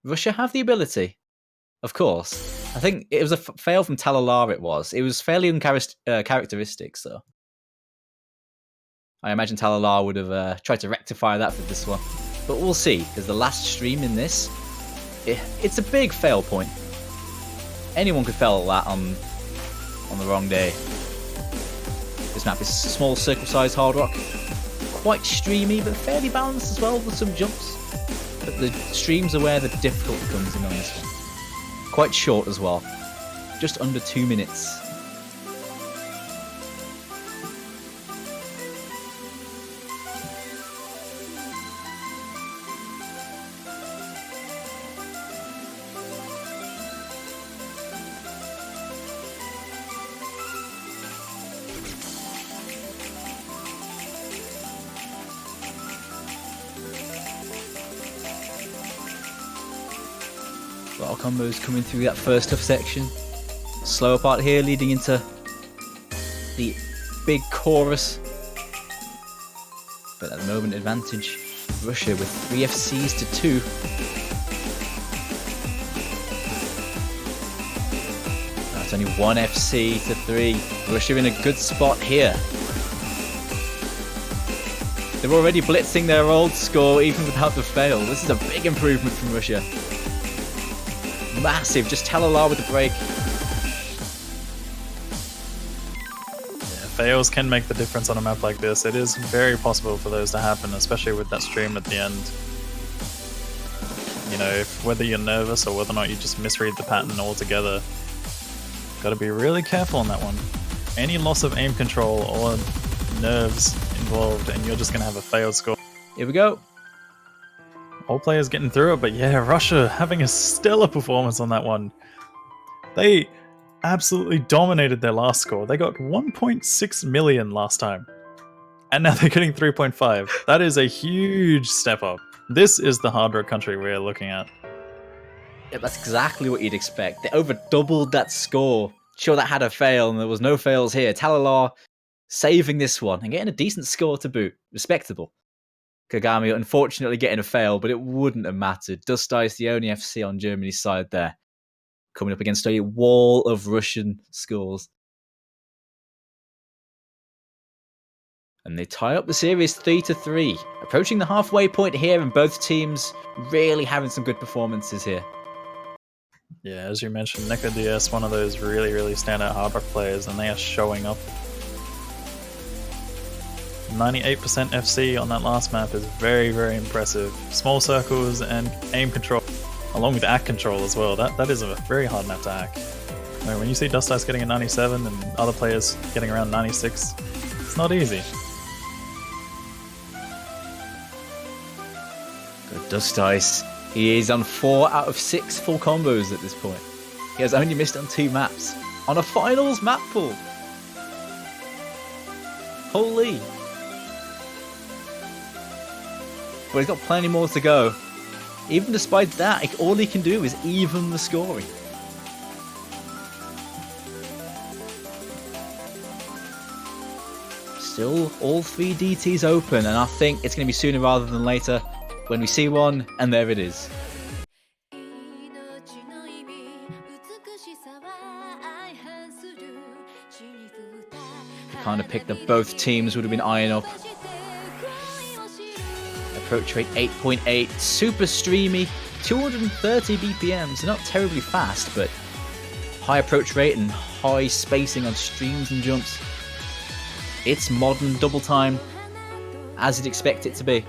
Russia have the ability. Of course. I think it was a fail from Talalar, it was. It was fairly uncharacteristic, so. I imagine Talalar would have tried to rectify that for this one. But we'll see, because the last stream in this, it's a big fail point. Anyone could fail that on the wrong day. This map is small circle-sized Hard Rock. Quite streamy, but fairly balanced as well with some jumps. But the streams are where the difficulty comes in on this one. Quite short as well. Just under 2 minutes. A lot of combos coming through that first tough section. Slower part here leading into the big chorus. But at the moment, advantage Russia with 3 FCs to 2. That's only 1 FC to 3. Russia in a good spot here. They're already blitzing their old score even without the fail. This is a big improvement from Russia. Massive, just Talalar with the break. Yeah, fails can make the difference on a map like this. It is very possible for those to happen, especially with that stream at the end. You know, whether you're nervous or whether or not you just misread the pattern altogether, gotta be really careful on that one. Any loss of aim control or nerves involved and you're just gonna have a failed score. Here we go. All players getting through it, but yeah, Russia having a stellar performance on that one. They absolutely dominated their last score. They got 1.6 million last time. And now they're getting 3.5. That is a huge step up. This is the Hard Rock country we're looking at. Yeah, that's exactly what you'd expect. They over doubled that score. Sure, that had a fail, and there was no fails here. Talalar saving this one and getting a decent score to boot. Respectable. Kagami unfortunately getting a fail, but it wouldn't have mattered. Dust Ice, the only FC on Germany's side there. Coming up against a wall of Russian scores. And they tie up the series 3-3. Approaching the halfway point here, and both teams really having some good performances here. Yeah, as you mentioned, Neko DS, one of those really, really standout Hard Rock players, and they are showing up. 98% FC on that last map is very, very impressive. Small circles and aim control, along with act control as well. That is a very hard map to hack. I mean, when you see Dust Ice getting a 97 and other players getting around 96, it's not easy. Good Dust Ice. He is on 4 out of 6 full combos at this point. He has only missed on 2 maps. On a finals map pool. Holy. But he's got plenty more to go. Even despite that, all he can do is even the scoring. Still all 3 DTs open, and I think it's going to be sooner rather than later when we see one, and there it is. Kind of picked that both teams would have been eyeing up. Approach rate 8.8, super streamy, 230 BPMs, not terribly fast, but high approach rate and high spacing on streams and jumps. It's modern double time, as you'd expect it to be.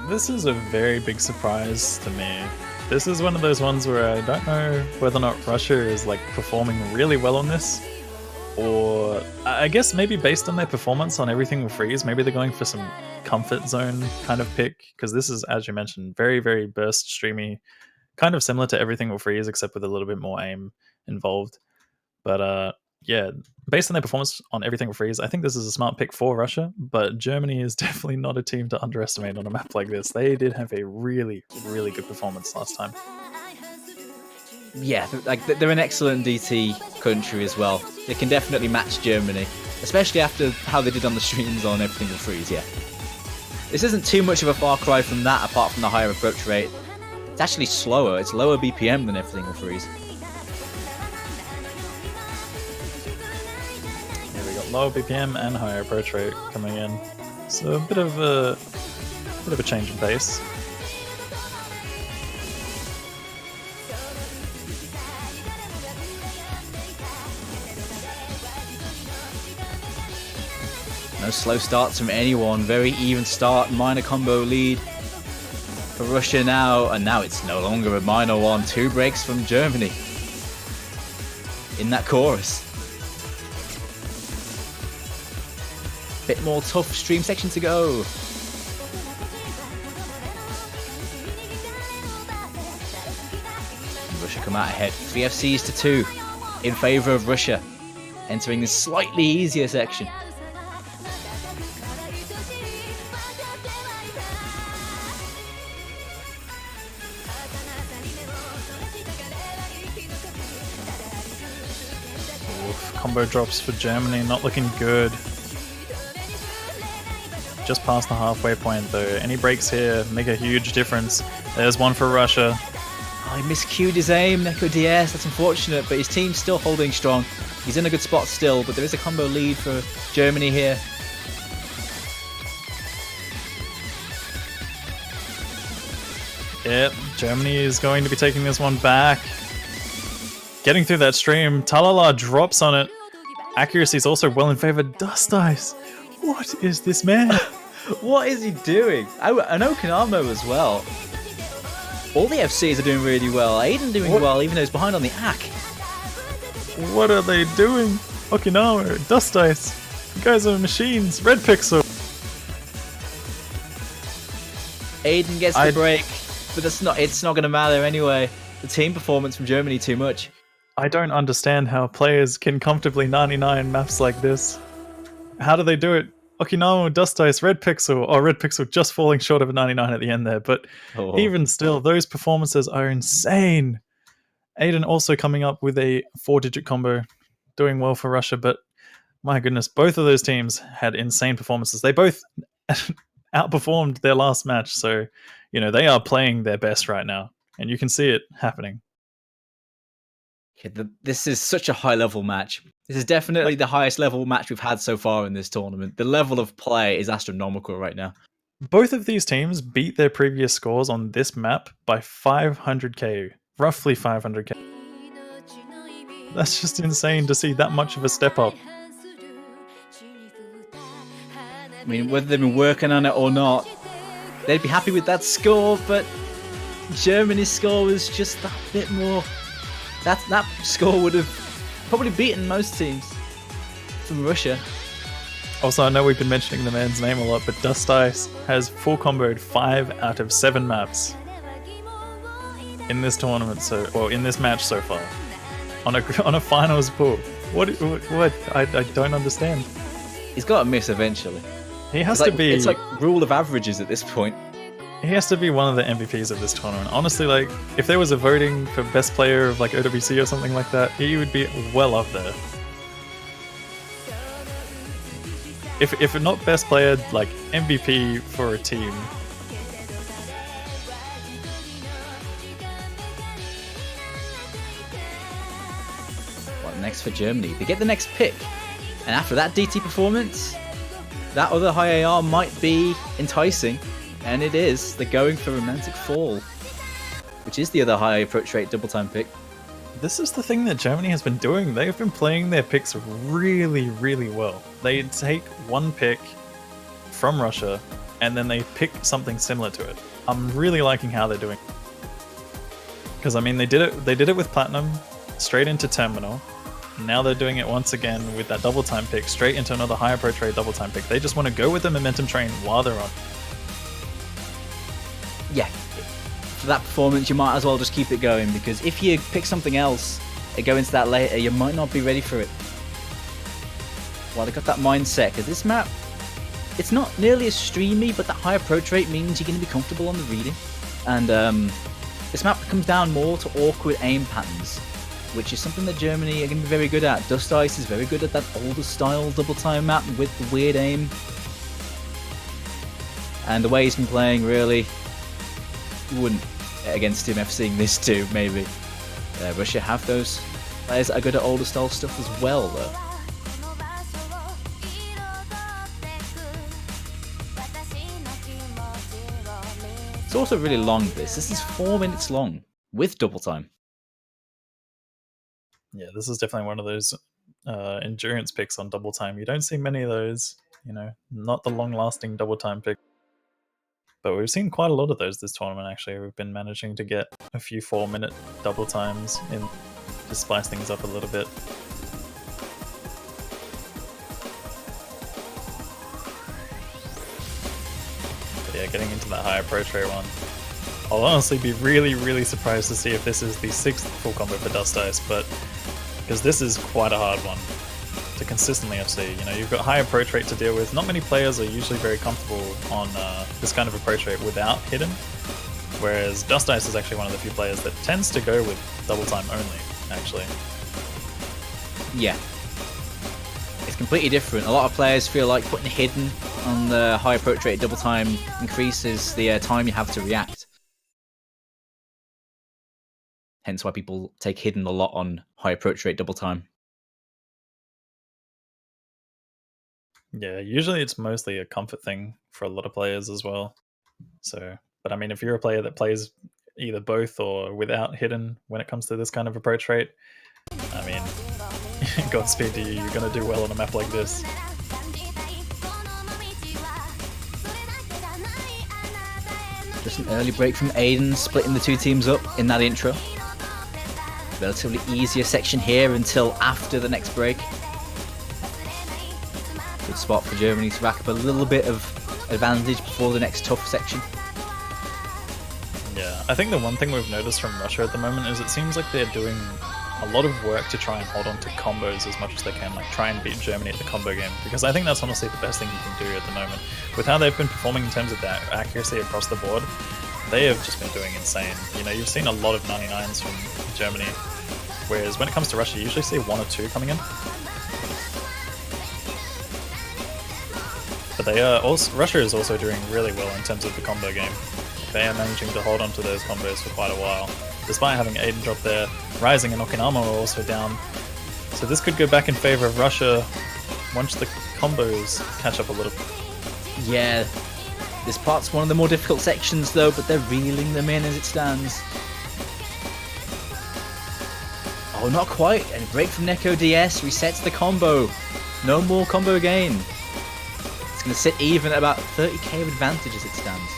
This is a very big surprise to me. This is one of those ones where I don't know whether or not Russia is like performing really well on this, or I guess maybe based on their performance on Everything Will Freeze, maybe they're going for some comfort zone kind of pick, because this is, as you mentioned, very, very burst streamy, kind of similar to Everything Will Freeze, except with a little bit more aim involved. But yeah, based on their performance on Everything Will Freeze, I think this is a smart pick for Russia, but Germany is definitely not a team to underestimate on a map like this. They did have a really, really good performance last time. Yeah, like they're an excellent DT country as well. They can definitely match Germany, especially after how they did on the streams on Everything Will Freeze, yeah. This isn't too much of a far cry from that, apart from the higher approach rate. It's actually slower, it's lower BPM than Everything Will Freeze. Yeah, we got lower BPM and higher approach rate coming in. So a bit of a change in pace. No slow starts from anyone, very even start, minor combo lead for Russia now, and now it's no longer a minor one, 2 breaks from Germany in that chorus. Bit more tough stream section to go. Russia come out ahead, 3 FCs to 2 in favour of Russia, entering this slightly easier section. Combo drops for Germany, not looking good. Just past the halfway point though. Any breaks here make a huge difference. There's one for Russia. Oh, he miscued his aim, Neko DS, that's unfortunate, but his team's still holding strong. He's in a good spot still, but there is a combo lead for Germany here. Yep, Germany is going to be taking this one back. Getting through that stream, Talala drops on it. Accuracy is also well in favor. Dust Ice, what is this man? What is he doing? And Okinamo as well. All the FCs are doing really well. Aiden doing well, even though he's behind on the ACK. What are they doing? Okinawa, Dust Ice, you guys are machines. Red Pixel. Aiden gets the break, but it's not going to matter anyway. The team performance from Germany too much. I don't understand how players can comfortably 99 maps like this. How do they do it? Okinawa, Dust Ice, Red Pixel. Oh, Red Pixel just falling short of a 99 at the end there. But even still, those performances are insane. Aiden also coming up with a 4-digit combo. Doing well for Russia, but my goodness, both of those teams had insane performances. They both outperformed their last match. So, you know, they are playing their best right now. And you can see it happening. This is such a high-level match. This is definitely the highest level match we've had so far in this tournament. The level of play is astronomical right now. Both of these teams beat their previous scores on this map by 500k, roughly 500k. That's just insane to see that much of a step up. I mean, whether they've been working on it or not, they'd be happy with that score, but Germany's score was just that bit more. That score would have probably beaten most teams from Russia. Also, I know we've been mentioning the man's name a lot, but Dust Ice has full comboed 5 out of 7 maps in this tournament, in this match so far, on a finals pool. What? I don't understand. He's got to miss eventually. He has to be. It's like rule of averages at this point. He has to be one of the MVPs of this tournament. Honestly, like, if there was a voting for best player of like OWC or something like that, he would be well up there. if not best player, like MVP for a team. What next for Germany? They get the next pick, and after that DT performance, that other high AR might be enticing, and it is. They're going for Romantic Fall, which is the other high approach rate double time pick. This is the thing that Germany has been doing. They've been playing their picks really, really well. They take one pick from Russia, and then they pick something similar to it. I'm really liking how they're doing. Because I mean, they did it with Platinum, straight into Terminal. Now they're doing it once again with that double time pick, straight into another high approach rate double time pick. They just want to go with the momentum train while they're on. Yeah. For that performance, you might as well just keep it going, because if you pick something else and go into that later, you might not be ready for it. Well, they got that mindset, because this map, it's not nearly as streamy, but that high approach rate means you're going to be comfortable on the reading. And this map comes down more to awkward aim patterns, which is something that Germany are going to be very good at. Dust Ice is very good at that older style double time map with the weird aim. And the way he's been playing, really, you wouldn't against him ever seeing this too, maybe. Russia have those players that are good at older style stuff as well, though. It's also really long, this. This is 4 minutes long, with double time. Yeah, this is definitely one of those endurance picks on double time. You don't see many of those, not the long-lasting double time pick. But we've seen quite a lot of those this tournament, actually. We've been managing to get a few 4-minute double times in to spice things up a little bit. But yeah, getting into that high approach rate one. I'll honestly be really, really surprised to see if this is the 6th full combo for Dust Ice, but because this is quite a hard one to consistently FC. You've got high approach rate to deal with. Not many players are usually very comfortable on this kind of approach rate without hidden, whereas Dust Ice is actually one of the few players that tends to go with double time only, actually. Yeah. It's completely different. A lot of players feel like putting hidden on the high approach rate double time increases the time you have to react. Hence why people take hidden a lot on high approach rate double time. Yeah, usually it's mostly a comfort thing for a lot of players as well. So, but I mean, if you're a player that plays either both or without hidden when it comes to this kind of approach rate, I mean, Godspeed to you. You're going to do well on a map like this. Just an early break from Aiden, splitting the two teams up in that intro. Relatively easier section here until after the next break. Good spot for Germany to rack up a little bit of advantage before the next tough section. Yeah, I think the one thing we've noticed from Russia at the moment is it seems like they're doing a lot of work to try and hold on to combos as much as they can, like try and beat Germany at the combo game, because I think that's honestly the best thing you can do at the moment. With how they've been performing in terms of their accuracy across the board, they have just been doing insane. You've seen a lot of 99s from Germany, whereas when it comes to Russia, you usually see 1 or 2 coming in. But they are also, Russia is also doing really well in terms of the combo game. They are managing to hold on to those combos for quite a while, despite having Aiden drop there. Rising and Okinama are also down, so this could go back in favor of Russia once the combos catch up a little. Yeah, this part's one of the more difficult sections though, but they're reeling them in as it stands. Oh, not quite. And a break from Neko DS resets the combo. No more combo gain. It's going to sit even at about 30k of advantage as it stands,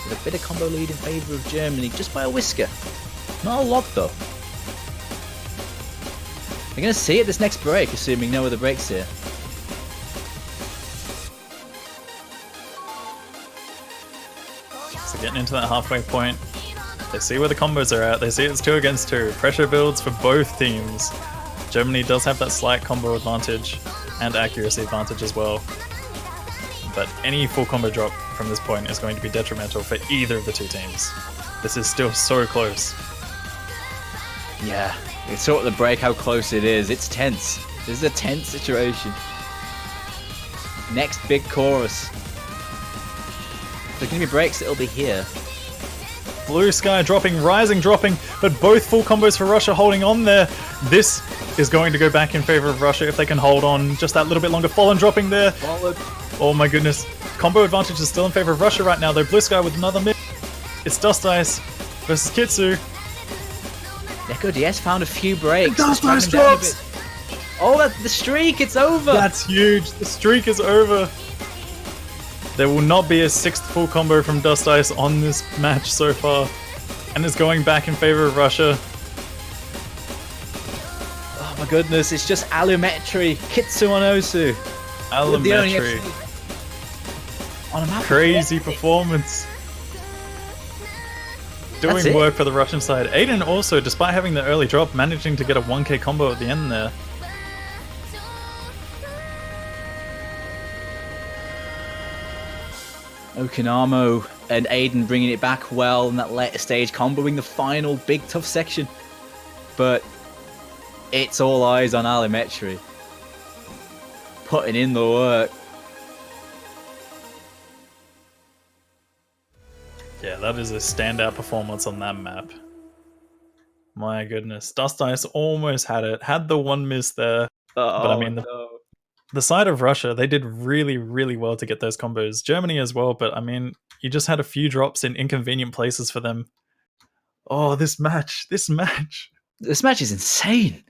with a bit of combo lead in favour of Germany, just by a whisker. Not a lot though. We're going to see it this next break, assuming no other breaks here. So getting into that halfway point, they see where the combos are at, they see it's 2 against 2. Pressure builds for both teams. Germany does have that slight combo advantage and accuracy advantage as well. But any full combo drop from this point is going to be detrimental for either of the 2 teams. This is still so close. Yeah, it's sort of the break how close it is. It's tense. This is a tense situation. Next big chorus. If there's going to be breaks, it'll be here. Blue Sky dropping, Rising dropping, but both full combos for Russia holding on there. This is going to go back in favor of Russia if they can hold on just that little bit longer. Fallen dropping there. Oh my goodness. Combo advantage is still in favor of Russia right now, though. Blue Sky with another mid. It's Dust Ice versus Kitsu. Neko DS found a few breaks. Dust Ice drops! Oh, that's the streak, it's over! That's huge. The streak is over. There will not be a 6th full combo from Dust Ice on this match so far. And it's going back in favor of Russia. Oh my goodness, it's just Allumetry, Kitsu on Osu. Allumetry. On a map. Crazy performance. Doing work for the Russian side. Aiden also, despite having the early drop, managing to get a 1k combo at the end there. Okinamo and Aiden bringing it back well in that later stage, comboing the final big tough section. But it's all eyes on Allumetry. Putting in the work. Yeah, that is a standout performance on that map. My goodness. Dust Ice almost had it. Had the one miss there. But I mean, the side of Russia, they did really, really well to get those combos. Germany as well, but I mean, you just had a few drops in inconvenient places for them. Oh, this match. This match is insane.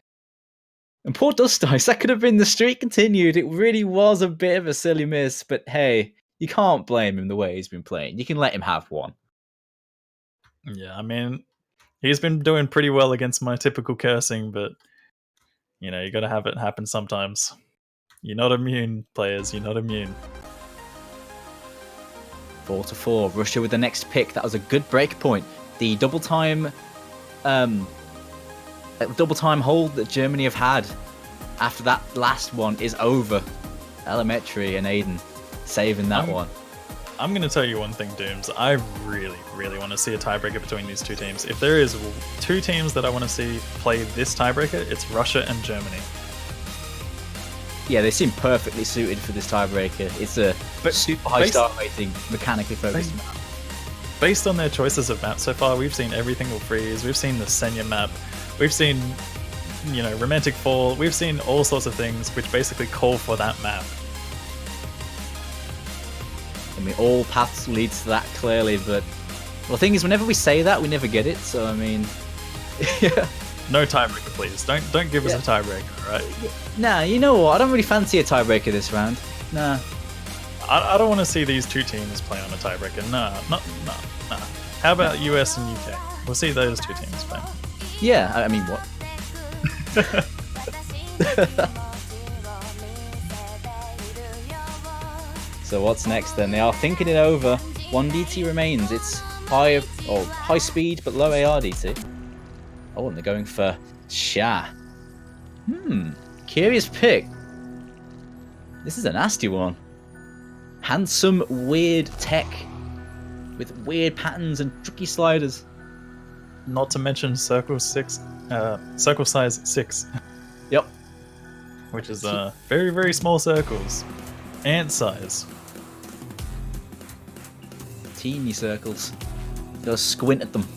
And poor Dust Ice, that could have been the streak continued. It really was a bit of a silly miss, but hey, you can't blame him the way he's been playing. You can let him have one. Yeah, I mean, he's been doing pretty well against my typical cursing, but, you know, you gotta have it happen sometimes. You're not immune, players. You're not immune. 4-4. Russia with the next pick. That was a good break point. The double time hold that Germany have had after that last one is over. Allumetry and Aiden saving that one. I'm going to tell you one thing, Dooms. I really, really want to see a tiebreaker between these two teams. If there is two teams that I want to see play this tiebreaker, it's Russia and Germany. Yeah, they seem perfectly suited for this tiebreaker. It's a super high star rating, mechanically focused map. Based on their choices of maps so far, we've seen Everything Will Freeze, we've seen the Senya map, we've seen, you know, Romantic Fall, we've seen all sorts of things which basically call for that map. I mean, all paths leads to that clearly, but well, the thing is, whenever we say that, we never get it. So I mean, yeah. No tiebreaker, please. Don't give us a tiebreaker, all right? Nah, you know what? I don't really fancy a tiebreaker this round. Nah. I don't want to see these two teams play on a tiebreaker. Nah. How about US and UK? We'll see those two teams play. Yeah, I mean, what? So what's next then? They are thinking it over. 1 DT remains. It's high speed but low AR DT. Oh, and they're going for Sha. Curious pick. This is a nasty one. Handsome, weird tech with weird patterns and tricky sliders. Not to mention circle size 6. Yep. Which is very, very small circles. Ant size. Teeny circles. Gotta squint at them.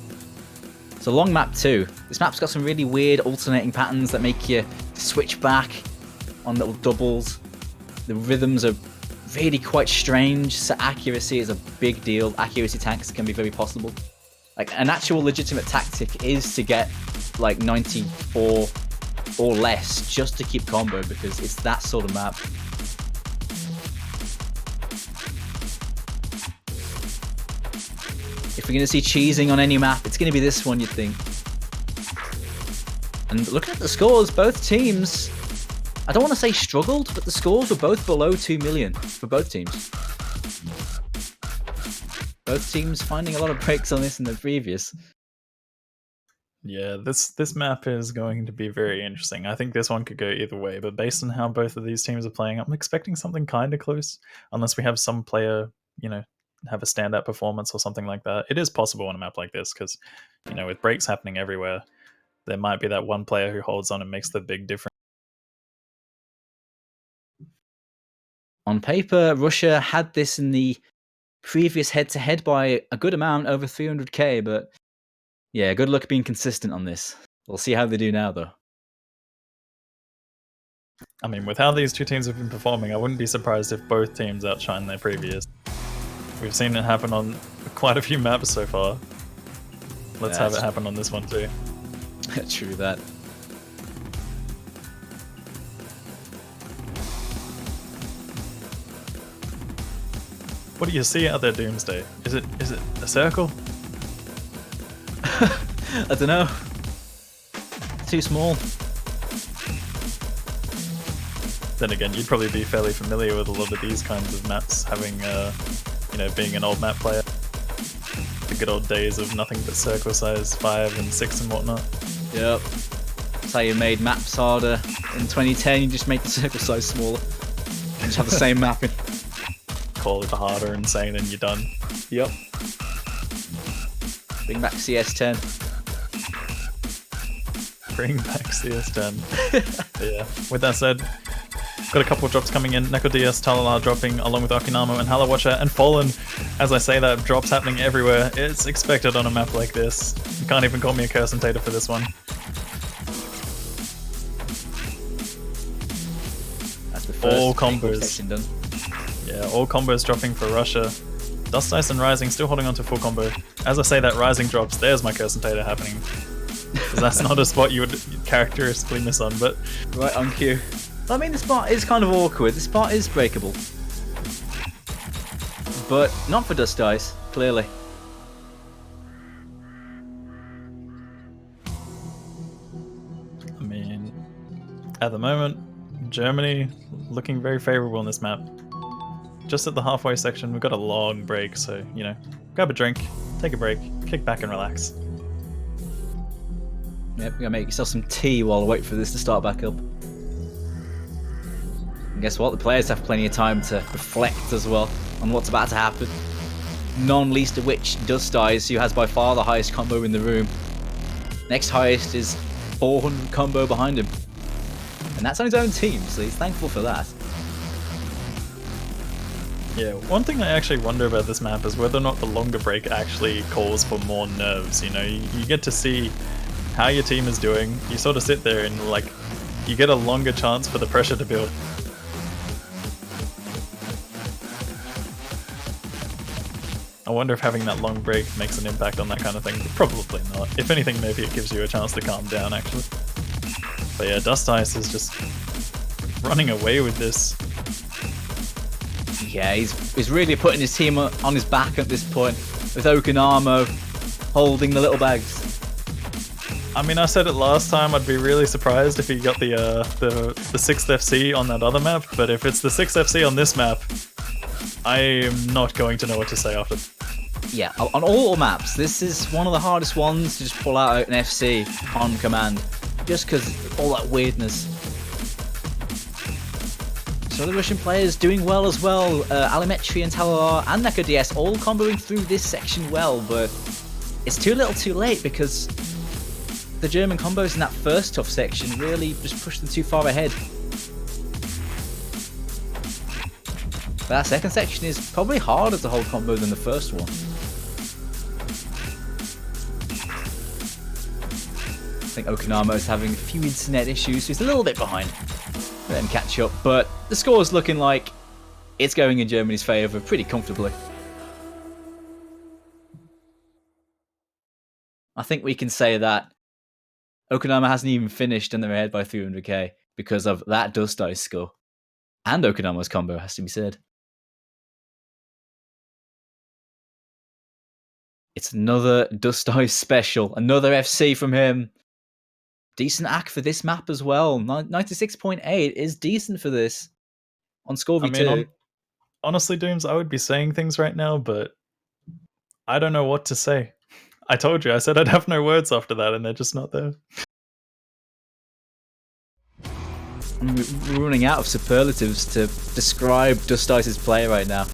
It's a long map too. This map's got some really weird alternating patterns that make you switch back on little doubles. The rhythms are really quite strange, so accuracy is a big deal. Accuracy tanks can be very possible. Like, an actual legitimate tactic is to get like 94 or less just to keep combo, because it's that sort of map. If we're going to see cheesing on any map, it's going to be this one, you'd think. And looking at the scores, both teams, I don't want to say struggled, but the scores were both below 2 million for both teams. Both teams finding a lot of breaks on this in the previous. Yeah, this map is going to be very interesting. I think this one could go either way, but based on how both of these teams are playing, I'm expecting something kind of close, unless we have some player, you know, have a standout performance or something like that. It is possible on a map like this because, you know, with breaks happening everywhere, there might be that one player who holds on and makes the big difference. On paper, Russia had this in the previous head-to-head by a good amount, over 300k, but yeah, good luck being consistent on this. We'll see how they do now, though. I mean, with how these two teams have been performing, I wouldn't be surprised if both teams outshine their previous. We've seen it happen on quite a few maps so far. Let's have it happen on this one too. True that. What do you see out there, Doomsday? Is it a circle? I don't know. Too small. Then again, you'd probably be fairly familiar with a lot of these kinds of maps, having, you know, being an old map player. The good old days of nothing but circle size 5 and 6 and whatnot. Yep. That's how you made maps harder. In 2010, you just make the circle size smaller. And just have the same mapping. Call it harder, insane, and you're done. Yep. Bring back CS10. Bring back CS10. Yeah. With that said, got a couple of drops coming in. Neko DS, Talala dropping along with Akinamo and Hala Watcher, and Fallen. As I say that, drops happening everywhere. It's expected on a map like this. You can't even call me a curse and tater for this one. That's the first all combos. section done. Yeah, all combos dropping for Russia. Dust Ice and Rising still holding on to full combo. As I say that, Rising drops. There's my curse and tater happening. Because that's not a spot you would characteristically miss on, but... Right on cue. I mean, the spot is kind of awkward. The spot is breakable. But not for Dust Ice, clearly. I mean, at the moment, Germany looking very favorable on this map. Just at the halfway section, we've got a long break, so, you know, grab a drink, take a break, kick back and relax. Yep, you gotta make yourself some tea while I wait for this to start back up. And guess what? The players have plenty of time to reflect as well on what's about to happen. None least of which Dust Ice, who has by far the highest combo in the room. Next highest is 400 combo behind him. And that's on his own team, so he's thankful for that. Yeah, one thing I actually wonder about this map is whether or not the longer break actually calls for more nerves. You know, you get to see how your team is doing. You sort of sit there and, like, you get a longer chance for the pressure to build. I wonder if having that long break makes an impact on that kind of thing. Probably not. If anything, maybe it gives you a chance to calm down, actually. But yeah, Dust Ice is just running away with this. Yeah, he's really putting his team on his back at this point, with Okanamo holding the little bags. I mean, I said it last time, I'd be really surprised if he got the 6th FC on that other map, but if it's the 6th FC on this map, I am not going to know what to say after. Yeah, on all maps, this is one of the hardest ones to just pull out an FC on command, just because all that weirdness. So the Russian players doing well as well. Alimetri and Talar and Neko DS all comboing through this section well, but it's too little too late because the German combos in that first tough section really just pushed them too far ahead. That second section is probably harder to hold combo than the first one. I think Okanamo is having a few internet issues, so he's a little bit behind. Let him catch up, but the score is looking like it's going in Germany's favour pretty comfortably. I think we can say that Okanamo hasn't even finished and they're ahead by 300k because of that Dust Ice score. And Okanamo's combo, has to be said. It's another Dust Ice special, another FC from him. Decent act for this map as well. 96.8 is decent for this on score V2. I mean, honestly, Dooms, I would be saying things right now, but I don't know what to say. I told you, I said I'd have no words after that, and they're just not there. We're running out of superlatives to describe Dust Ice's play right now.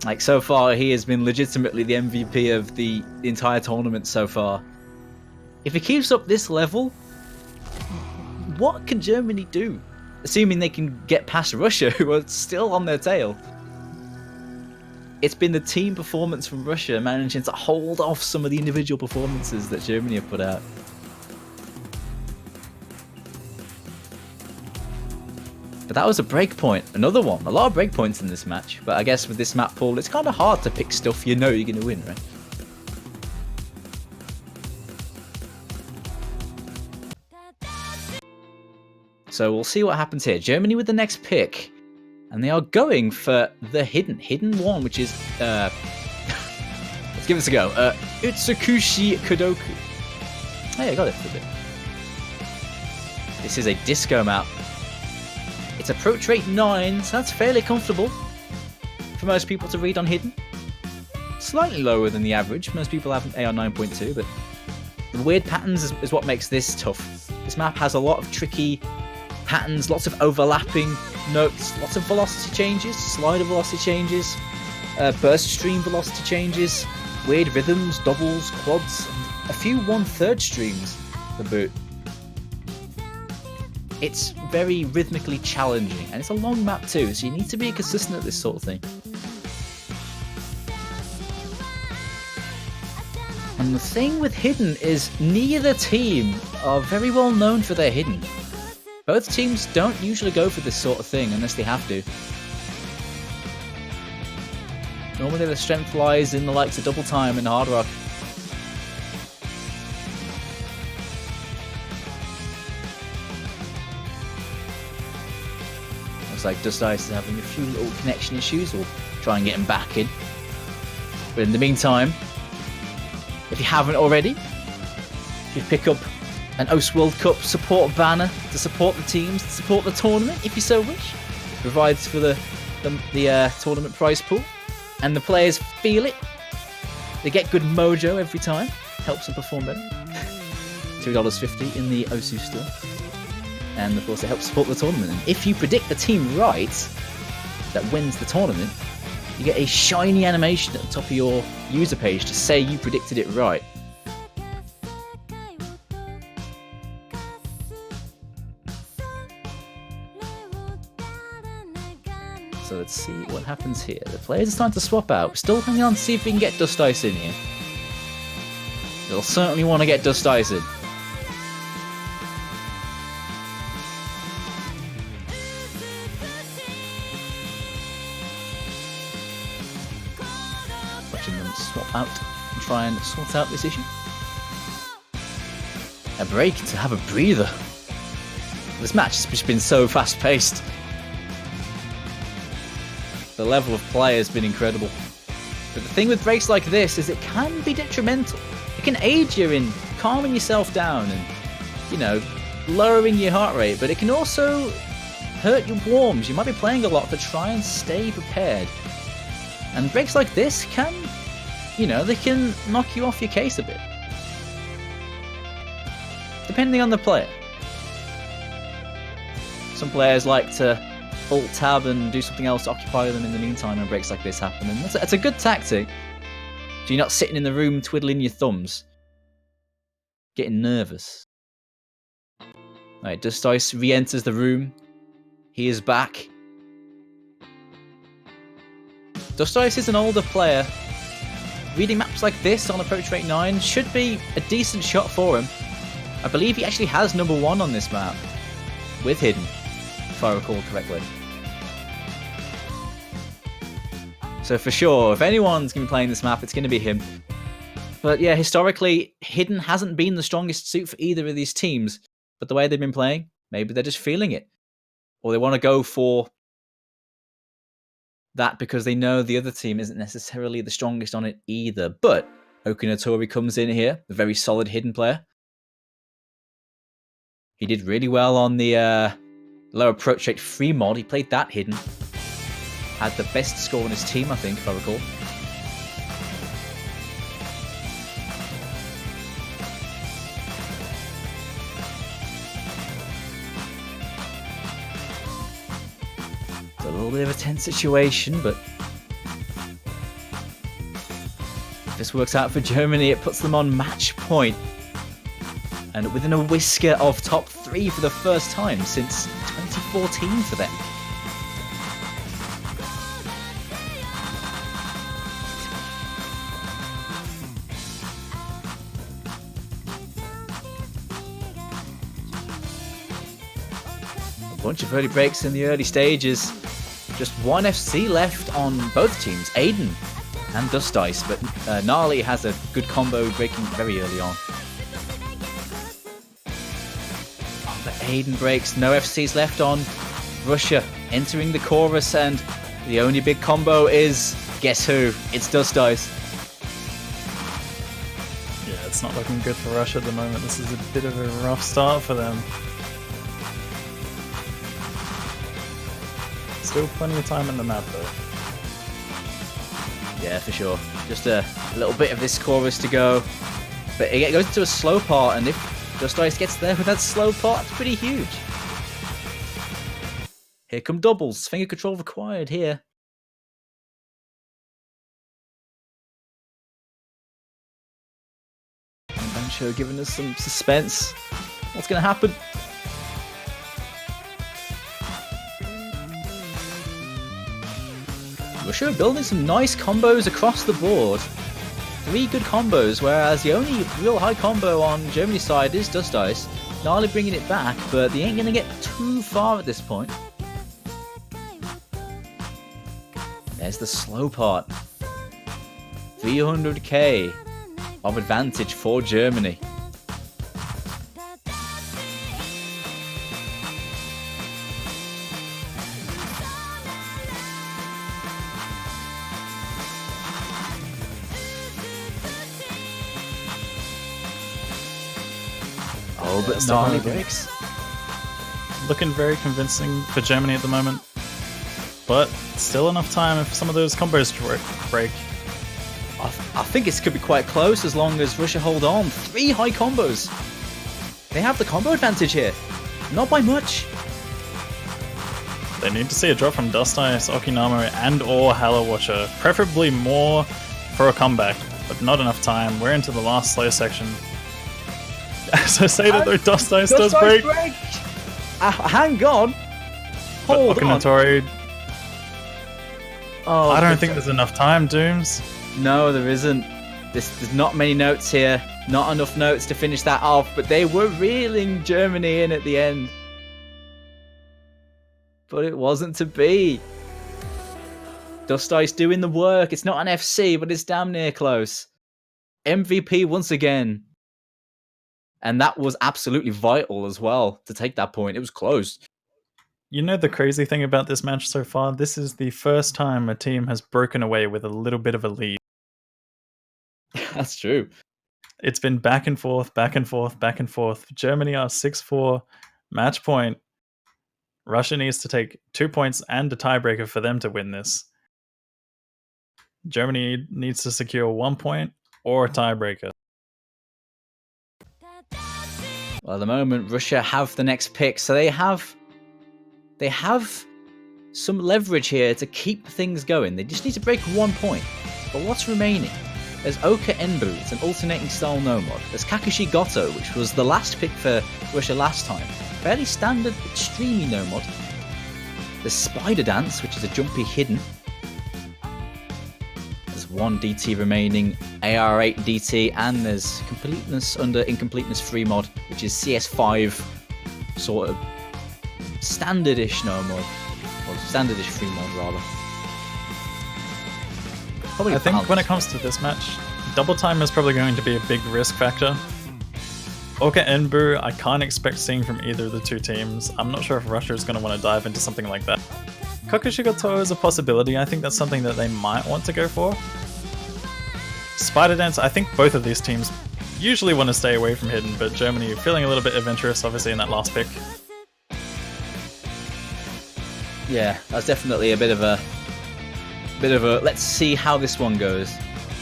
Like, so far, he has been legitimately the MVP of the entire tournament so far. If he keeps up this level, what can Germany do? assuming they can get past Russia, who are still on their tail. It's been the team performance from Russia managing to hold off some of the individual performances that Germany have put out. But that was a breakpoint, another one. A lot of breakpoints in this match, but I guess with this map pool, it's kind of hard to pick stuff you know you're going to win, right? So we'll see what happens here. Germany with the next pick, and they are going for the hidden one, which is let's give this a go. Utsukushi Kodoku. Hey, I got it for a bit. This is a disco map. It's approach rate 9, so that's fairly comfortable for most people to read on hidden. Slightly lower than the average. Most people have an AR 9.2, but the weird patterns is what makes this tough. This map has a lot of tricky patterns, lots of overlapping notes, lots of velocity changes, slider velocity changes, burst stream velocity changes, weird rhythms, doubles, quads, and a few 1/3 streams to boot. It's very rhythmically challenging, and it's a long map too, so you need to be consistent at this sort of thing. And the thing with hidden is neither team are very well known for their hidden. Both teams don't usually go for this sort of thing unless they have to. Normally the strength lies in the likes of Double Time and Hard Rock. Looks like Dust Ice is having a few little connection issues. We'll try and get him back in. But in the meantime, if you haven't already, if you pick up an OS World Cup support banner to support the teams, to support the tournament, if you so wish. Provides for the tournament prize pool. And the players feel it. They get good mojo every time. Helps them perform better. $2.50 in the OSU store. And of course it helps support the tournament. And if you predict the team right that wins the tournament, you get a shiny animation at the top of your user page to say you predicted it right. So let's see what happens here. The players are starting to swap out. Still hanging on to see if we can get Dust Ice in here. They'll certainly want to get Dust Ice in. Watching them swap out and try and sort out this issue. A break to have a breather. This match has just been so fast-paced. The level of play has been incredible. But the thing with breaks like this is it can be detrimental. It can aid you in calming yourself down and, you know, lowering your heart rate, but it can also hurt your warms. You might be playing a lot to try and stay prepared. And breaks like this can, you know, they can knock you off your case a bit. Depending on the player. Some players like to Alt-tab and do something else to occupy them in the meantime when breaks like this happen. And that's a good tactic. So you're not sitting in the room twiddling your thumbs. Getting nervous. Alright, Dust Ice re-enters the room. He is back. Dust Ice is an older player. Reading maps like this on approach rate 9 should be a decent shot for him. I believe he actually has number 1 on this map. With hidden, if I recall correctly. So for sure, if anyone's going to be playing this map, it's going to be him. But yeah, historically, hidden hasn't been the strongest suit for either of these teams. But the way they've been playing, maybe they're just feeling it. Or they want to go for that because they know the other team isn't necessarily the strongest on it either. But Okunatori comes in here, a very solid hidden player. He did really well on the low approach rate free mod. He played that hidden. Had the best score on his team, I think, if I recall. It's a little bit of a tense situation, but if this works out for Germany, it puts them on match point. And within a whisker of top 3 for the first time since 2015. 14 for them. A bunch of early breaks in the early stages. Just one FC left on both teams, Aiden and Dust Ice, but Gnarly has a good combo breaking very early on. Oh, but Aiden breaks, no FCs left on Russia, entering the chorus, and the only big combo is, guess who? It's Dust Ice. Yeah, it's not looking good for Russia at the moment. This is a bit of a rough start for them. Still plenty of time in the map though. Yeah, for sure. Just a little bit of this chorus to go. But it goes into a slow part, and if Dust Ice gets there with that slow part, it's pretty huge. Here come doubles. Finger control required here. Bancho giving us some suspense. What's going to happen? Russia building some nice combos across the board. 3 good combos, whereas the only real high combo on Germany's side is Dust Ice. Gnarly bringing it back, but they ain't going to get too far at this point. There's the slow part. 300k of advantage for Germany. Oh, but Gnarly breaks. Looking very convincing for Germany at the moment. But still enough time if some of those combos break. I think it could be quite close as long as Russia hold on. 3 high combos. They have the combo advantage here. Not by much. They need to see a drop from Dust Ice, Okinamo, and or Halo Watcher. Preferably more for a comeback, but not enough time. We're into the last slow section. As I say that though, Dust Ice does break. Hang on. Hold on. Oh, I don't think there's enough time, Dooms. No, there isn't. There's not many notes here. Not enough notes to finish that off, but they were reeling Germany in at the end. But it wasn't to be. Dust Ice doing the work. It's not an FC, but it's damn near close. MVP once again. And that was absolutely vital as well to take that point. It was close. You know the crazy thing about this match so far? This is the first time a team has broken away with a little bit of a lead. That's true. It's been back and forth, back and forth, back and forth. Germany are 6-4, match point. Russia needs to take 2 points and a tiebreaker for them to win this. Germany needs to secure 1 point or a tiebreaker. Well, at the moment, Russia have the next pick, so they have some leverage here to keep things going. They just need to break 1 point. But what's remaining? There's Oka Enbu, it's an alternating style no mod. There's Kakashi Goto, which was the last pick for Russia last time. Fairly standard, extremely no mod. There's Spider Dance, which is a jumpy hidden. There's 1 DT remaining, AR8 DT, and there's Completeness under Incompleteness free mod, which is CS5 sort of standardish no mod. Or standardish free mod, rather. Probably I think when it comes to this match, double time is probably going to be a big risk factor. Oka Enbu, I can't expect seeing from either of the two teams. I'm not sure if Russia is going to want to dive into something like that. Kakashi Goto is a possibility. I think that's something that they might want to go for. Spider Dance, I think both of these teams usually want to stay away from hidden, but Germany feeling a little bit adventurous, obviously, in that last pick. Yeah, that's definitely a bit of a let's see how this one goes.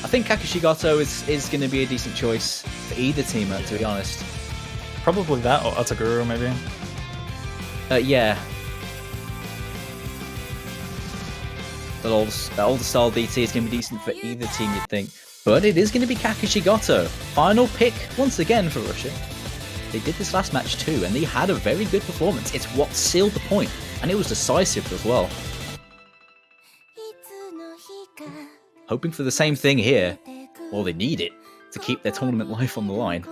I think Kakashi Goto is going to be a decent choice for either team, to be honest. Probably that, or Ataguru, maybe. Yeah. The old style DT is going to be decent for either team, you'd think. But it is going to be Kakashi Goto. Final pick, once again, for Russia. They did this last match too, and they had a very good performance. It's what sealed the point, and it was decisive as well. Hoping for the same thing here. Well, they need it to keep their tournament life on the line.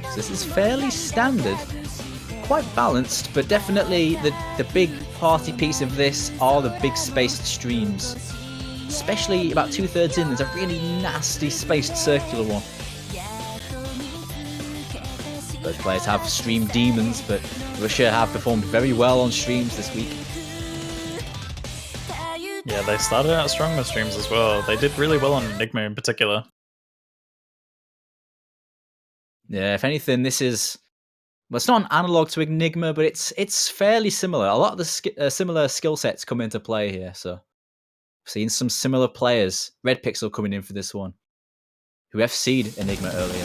So this is fairly standard, quite balanced, but definitely the big party piece of this are the big spaced streams. Especially about 2/3 in, there's a really nasty spaced circular one. Both players have stream demons, but Russia have performed very well on streams this week. Yeah, they started out strong with streams as well. They did really well on Enigma in particular. Yeah, if anything, this is... Well, it's not an analog to Enigma, but it's fairly similar. A lot of the similar skill sets come into play here, so... I've seen some similar players. Red Pixel coming in for this one, who FC'd Enigma earlier.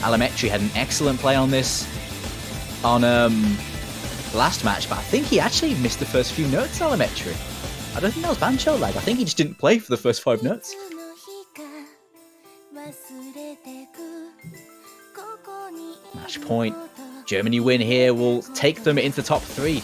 Alametri had an excellent play on this on last match, but I think he actually missed the first few notes, Alametri. I don't think that was Bancho lag. I think he just didn't play for the first 5 notes. Match point. Germany win here will take them into top 3.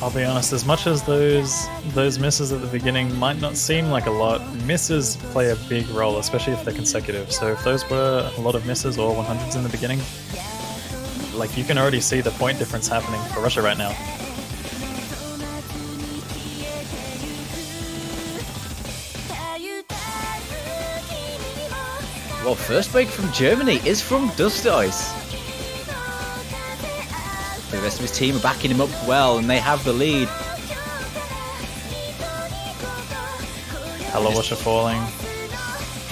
I'll be honest, as much as those misses at the beginning might not seem like a lot, misses play a big role, especially if they're consecutive. So if those were a lot of misses or 100s in the beginning, like you can already see the point difference happening for Russia right now. Well, first break from Germany is from Dust Ice. The rest of his team are backing him up well, and they have the lead. Hello, Russia falling.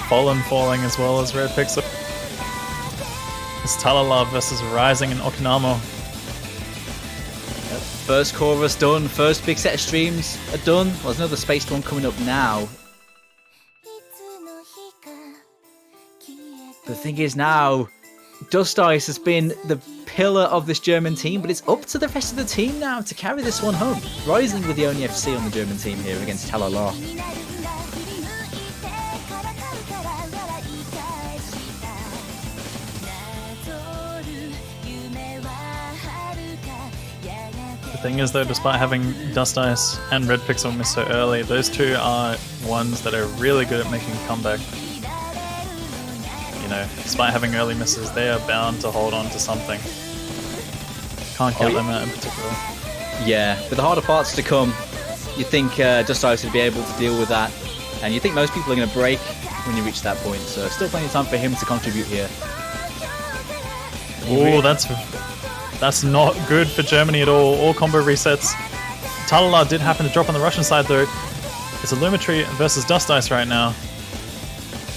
Fallen falling as well as Red Pixel. It's Talala versus Rising and Okinamo. Yep. First chorus done, first big set of streams are done. Well, there's another spaced one coming up now. The thing is now, Dust Ice has been the pillar of this German team, but it's up to the rest of the team now to carry this one home. Rising with the only FC on the German team here against Talala. The thing is though, despite having Dust Ice and Red Pixel miss so early, those two are ones that are really good at making a comeback. You know, despite having early misses, they are bound to hold on to something. Can't count them out in particular. Yeah, but the harder parts to come, you think Dust Ice would be able to deal with that, and you think most people are going to break when you reach that point, so still plenty of time for him to contribute here. Oh, that's not good for Germany at all combo resets. Talala did happen to drop on the Russian side though. It's Illumitry versus Dust Ice right now.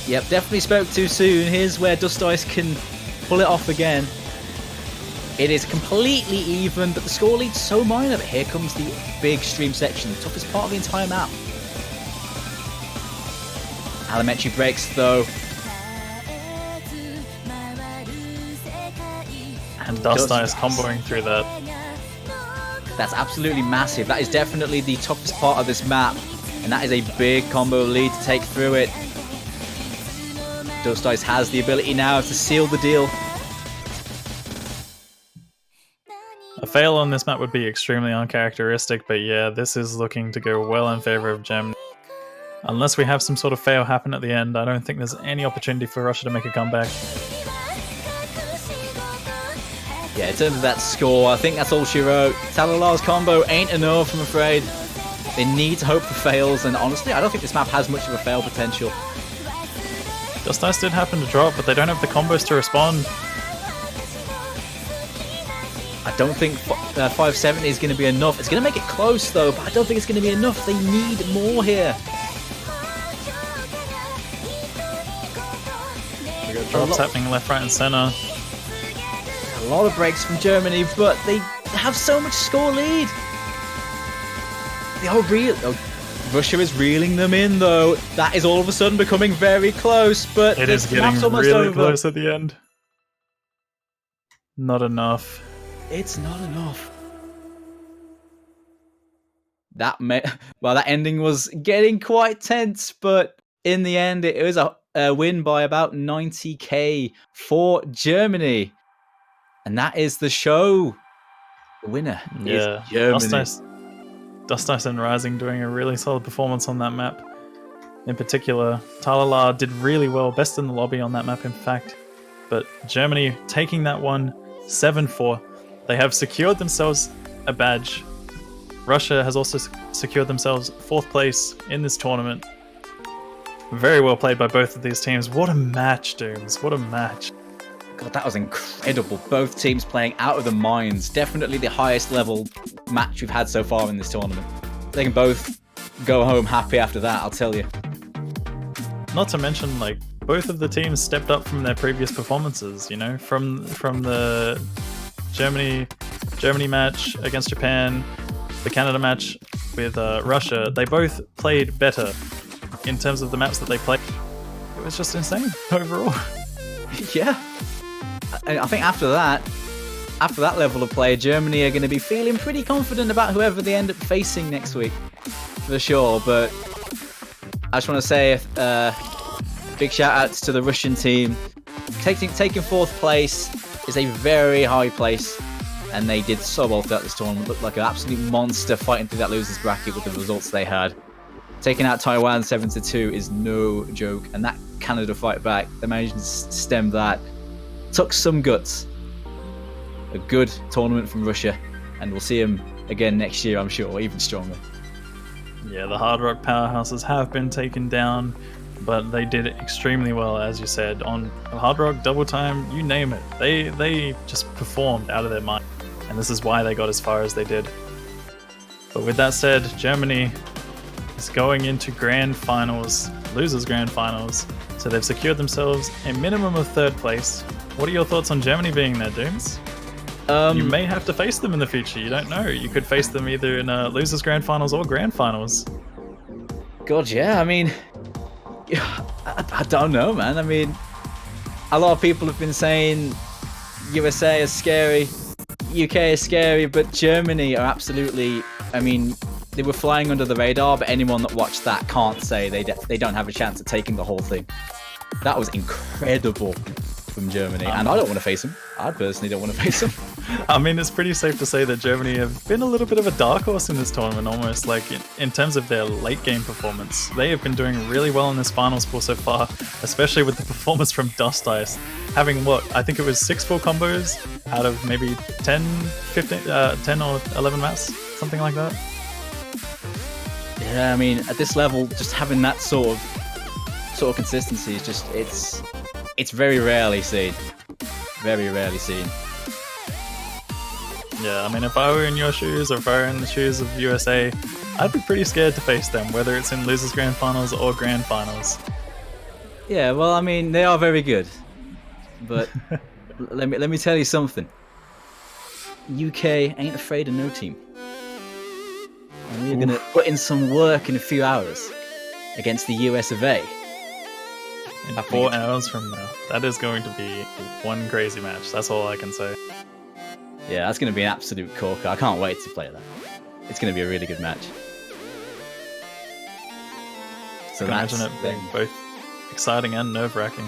Yep, definitely spoke too soon. Here's where Dust Ice can pull it off again. It is completely even, but the score lead's so minor. But here comes the big stream section, the toughest part of the entire map. Alametri breaks though. And Dust Ice comboing through that. That's absolutely massive. That is definitely the toughest part of this map. And that is a big combo lead to take through it. Dust Ice has the ability now to seal the deal. A fail on this map would be extremely uncharacteristic, but yeah, this is looking to go well in favor of Germany. Unless we have some sort of fail happen at the end, I don't think there's any opportunity for Russia to make a comeback. Yeah, in terms of that score, I think that's all she wrote. Talala's combo ain't enough, I'm afraid. They need to hope for fails, and honestly, I don't think this map has much of a fail potential. Dust Ice did happen to drop, but they don't have the combos to respond. I don't think 570 is going to be enough. It's going to make it close though, but I don't think it's going to be enough. They need more here. We got drops happening left, right, and center. A lot of breaks from Germany, but they have so much score lead. They are Russia is reeling them in though. That is all of a sudden becoming very close, but it is getting almost really over. close at the end. Not enough. It's not enough. That ending was getting quite tense, but in the end, it was a win by about 90k for Germany. And that is the show. The winner is Germany. Dust Ice and Rising doing a really solid performance on that map. In particular, Talala did really well, best in the lobby on that map, in fact. But Germany taking that one 7-4. They have secured themselves a badge. Russia has also secured themselves 4th place in this tournament. Very well played by both of these teams. What a match, Dooms. What a match. God, that was incredible. Both teams playing out of their minds. Definitely the highest level match we've had so far in this tournament. They can both go home happy after that, I'll tell you. Not to mention, like, both of the teams stepped up from their previous performances, you know, from the Germany match against Japan, the Canada match with Russia. They both played better in terms of the maps that they played. It was just insane overall. Yeah. I think after that level of play, Germany are going to be feeling pretty confident about whoever they end up facing next week, for sure. But I just want to say big shout outs to the Russian team. Taking 4th place is a very high place, and they did so well throughout this tournament. Looked like an absolute monster fighting through that losers bracket with the results they had. Taking out Taiwan 7-2 is no joke, and that Canada fight back, they managed to stem that. Took some guts. A good tournament from Russia, and we'll see them again next year, I'm sure, even stronger. Yeah, the Hard Rock powerhouses have been taken down, but they did extremely well, as you said, on Hard Rock, Double Time, you name it. They just performed out of their mind, and this is why they got as far as they did. But with that said, Germany is going into grand finals, losers grand finals, so they've secured themselves a minimum of 3rd place. What are your thoughts on Germany being there, Dooms? You may have to face them in the future. You don't know. You could face them either in losers grand finals or grand finals. God, yeah. I mean, I don't know, man. I mean, a lot of people have been saying USA is scary, UK is scary, but Germany are absolutely, I mean, they were flying under the radar, but anyone that watched that can't say they don't have a chance at taking the whole thing. That was incredible from Germany, and I don't want to face them. I personally don't want to face them. I mean, it's pretty safe to say that Germany have been a little bit of a dark horse in this tournament, almost, like in terms of their late game performance. They have been doing really well in this finals pool so far, especially with the performance from Dust Ice. Having I think it was 6 full combos out of maybe 10 or 11 maps, something like that. Yeah, I mean, at this level, just having that sort of consistency is just, it's very rarely seen. Very rarely seen. Yeah, I mean, if I were in your shoes, or if I were in the shoes of USA, I'd be pretty scared to face them, whether it's in losers grand finals or grand finals. Yeah, well, I mean, they are very good, but let me tell you something. UK ain't afraid of no team, and we're gonna put in some work in a few hours against the US of A. In 4 hours from now, that is going to be one crazy match. That's all I can say. Yeah, that's going to be an absolute corker. I can't wait to play that. It's going to be a really good match. So I can imagine it being both exciting and nerve-wracking.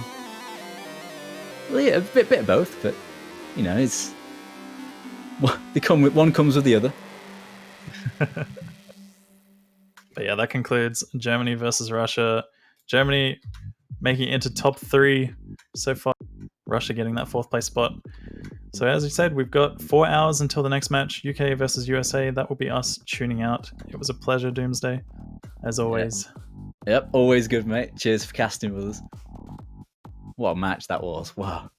Well, yeah, a bit of both, but you know, it's one comes with the other. But yeah, that concludes Germany versus Russia. Germany making it into top 3 so far. Russia getting that 4th place spot. So as you said, we've got 4 hours until the next match, UK versus USA. That will be us tuning out. It was a pleasure, Doomsday, as always. Yep, always good, mate. Cheers for casting with us. What a match that was. Wow.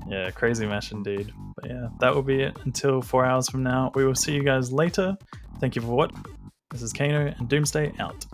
Yeah, crazy match indeed. But yeah, that will be it until 4 hours from now. We will see you guys later. Thank you for watching. This is Kano and Doomsday out.